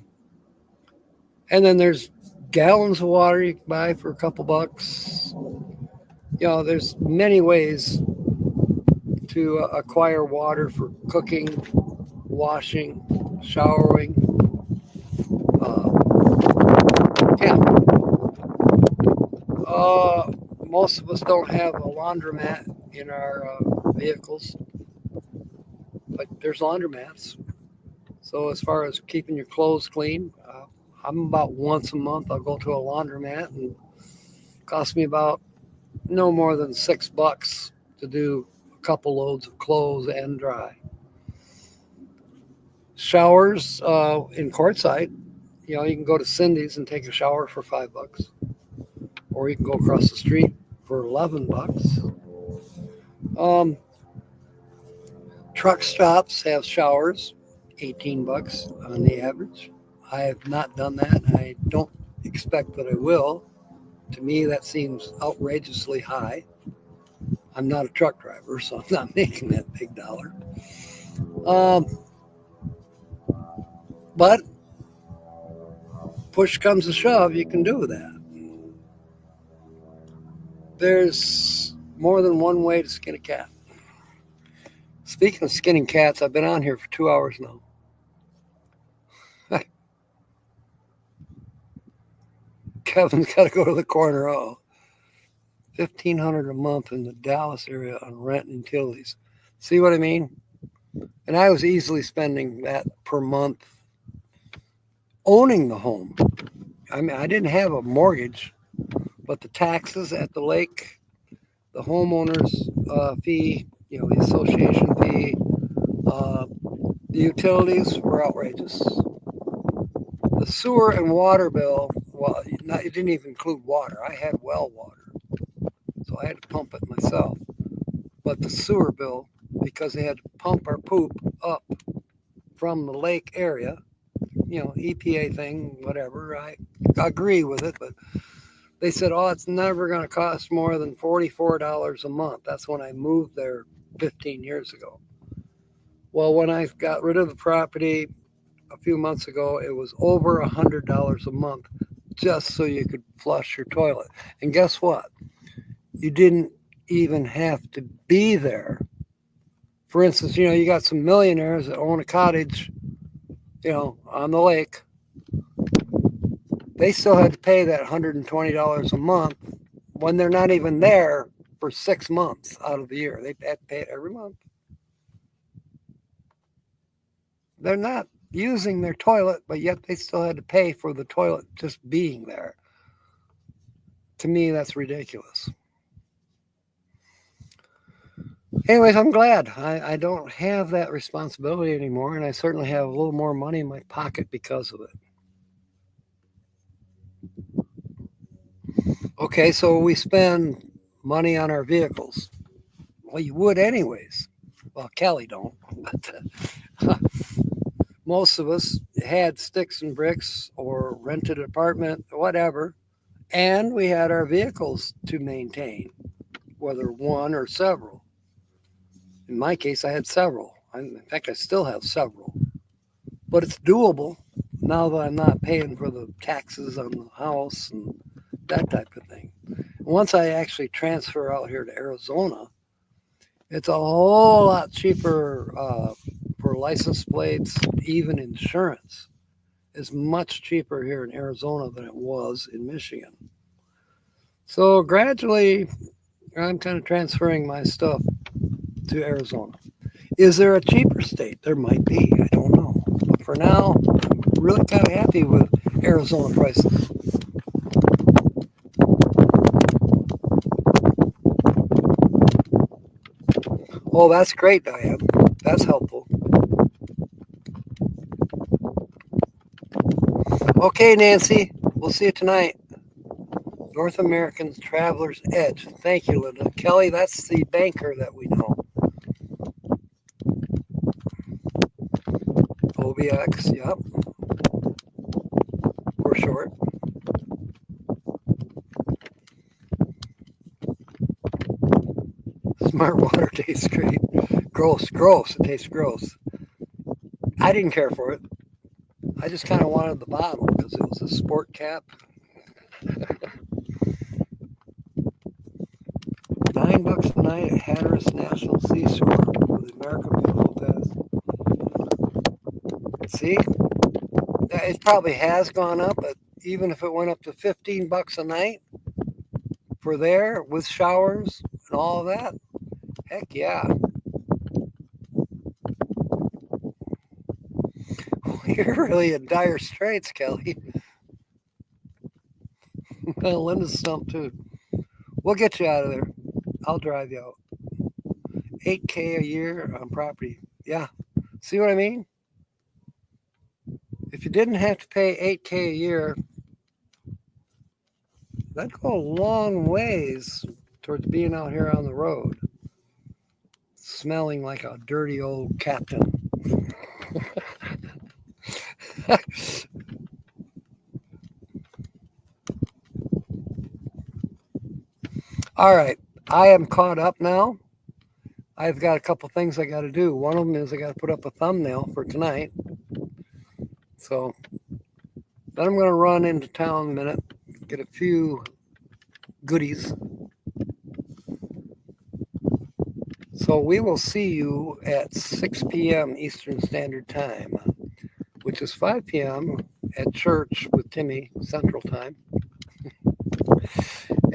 [SPEAKER 1] then there's gallons of water you can buy for a couple bucks. There's many ways to acquire water for cooking, washing, showering. Yeah. Most of us don't have a laundromat in our vehicles, but there's laundromats. So as far as keeping your clothes clean, I'm about once a month I'll go to a laundromat, and it costs me about no more than $6 to do a couple loads of clothes and dry. Showers in Quartzsite, you can go to Cindy's and take a shower for $5, or you can go across the street for $11. Truck stops have showers, $18 on the average. I have not done that. I don't expect that I will. To me, that seems outrageously high. I'm not a truck driver, so I'm not making that big dollar. But push comes to shove, you can do that. There's more than one way to skin a cat. Speaking of skinning cats, I've been on here for 2 hours now. Kevin's got to go to the corner. $1,500 a month in the Dallas area on rent and utilities. See what I mean? And I was easily spending that per month owning the home. I mean, I didn't have a mortgage, but the taxes at the lake, the homeowner's fee, the association fee, the utilities were outrageous. The sewer and water bill, well, it didn't even include water. I had well water, so I had to pump it myself. But the sewer bill, because they had to pump our poop up from the lake area, EPA thing, whatever, I agree with it, but they said, it's never going to cost more than $44 a month. That's when I moved there 15 years ago. Well, when I got rid of the property a few months ago, it was over $100 a month just so you could flush your toilet. And guess what? You didn't even have to be there. For instance, you got some millionaires that own a cottage, on the lake. They still had to pay that $120 a month when they're not even there for 6 months out of the year. They had to pay it every month. They're not using their toilet, but yet they still had to pay for the toilet just being there. To me, that's ridiculous. Anyways, I'm glad I don't have that responsibility anymore, and I certainly have a little more money in my pocket because of it. Okay, so we spend money on our vehicles. Well, you would anyways. Well, Kelly don't, but most of us had sticks and bricks or rented an apartment, whatever, and we had our vehicles to maintain, whether one or several. In my case, I had several. In fact, I still have several, but it's doable now that I'm not paying for the taxes on the house and that type of thing. Once I actually transfer out here to Arizona, it's a whole lot cheaper for license plates, even insurance. Is much cheaper here in Arizona than it was in Michigan. So gradually, I'm kind of transferring my stuff to Arizona. Is there a cheaper state? There might be. I don't know. But for now, I'm really kind of happy with Arizona prices. Oh, that's great, Diane. That's helpful. Okay, Nancy. We'll see you tonight. North American Traveler's Edge. Thank you, Linda. Kelly, that's the banker that we know. OBX, yep. For short. Smart water tastes great. Gross. It tastes gross. I didn't care for it. I just kind of wanted the bottle because it was a sport cap. $9 a night at Hatteras National Seashore for the America Beautiful Pass. See? It probably has gone up, but even if it went up to $15 a night for there with showers and all of that, heck yeah. You're really in dire straits, Kelly. Well, Linda's stumped too. We'll get you out of there. I'll drive you out. $8K a year on property. Yeah. See what I mean? If you didn't have to pay $8K a year, that'd go a long ways towards being out here on the road, smelling like a dirty old captain. All right, I am caught up now. I've got a couple things I got to do. One of them is I got to put up a thumbnail for tonight. So then I'm going to run into town in a minute, get a few goodies. So we will see you at 6 p.m. Eastern Standard Time, which is 5 p.m. at church with Timmy Central Time.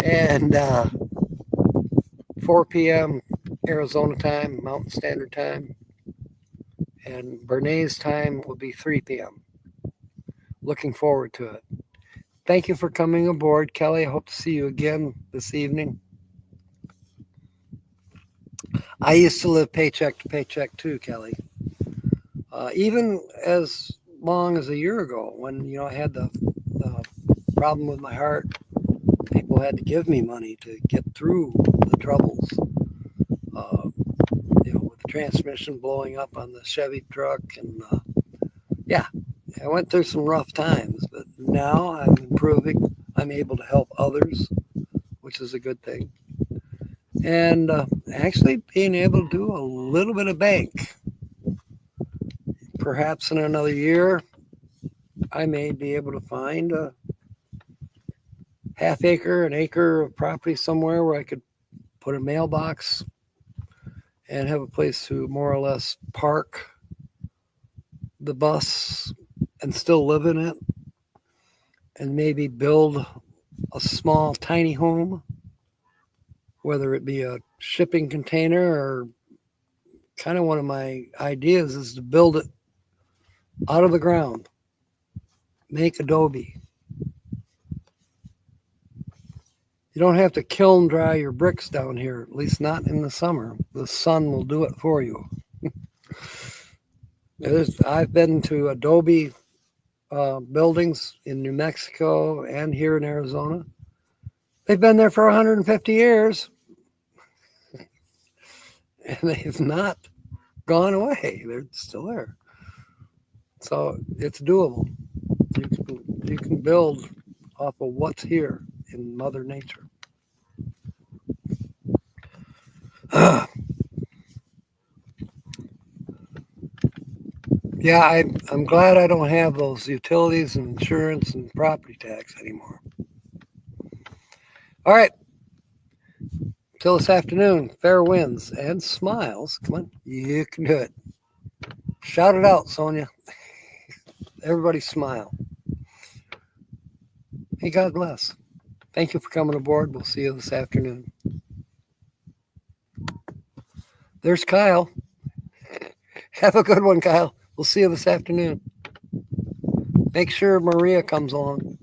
[SPEAKER 1] And 4 p.m. Arizona time, Mountain Standard Time. And Bernays time will be 3 p.m. Looking forward to it. Thank you for coming aboard, Kelly. I hope to see you again this evening. I used to live paycheck to paycheck too, Kelly. Even as long as a year ago when, I had the problem with my heart, people had to give me money to get through the troubles. With the transmission blowing up on the Chevy truck. And I went through some rough times, but now I'm improving. I'm able to help others, which is a good thing. And actually being able to do a little bit of bank. Perhaps in another year, I may be able to find a an acre of property somewhere where I could put a mailbox and have a place to more or less park the bus and still live in it, and maybe build a small tiny home, whether it be a shipping container or kind of one of my ideas is to build it out of the ground, make adobe. You don't have to kiln dry your bricks down here, at least not in the summer. The sun will do it for you. I've been to adobe buildings in New Mexico and here in Arizona. They've been there for 150 years. and they've not gone away. They're still there. So it's doable. You can build off of what's here in Mother Nature. Yeah, I'm glad I don't have those utilities and insurance and property tax anymore. All right. Till this afternoon, fair winds and smiles. Come on, you can do it. Shout it out, Sonia. Everybody smile. Hey, God bless. Thank you for coming aboard. We'll see you this afternoon. There's Kyle. Have a good one, Kyle. We'll see you this afternoon. Make sure Maria comes along.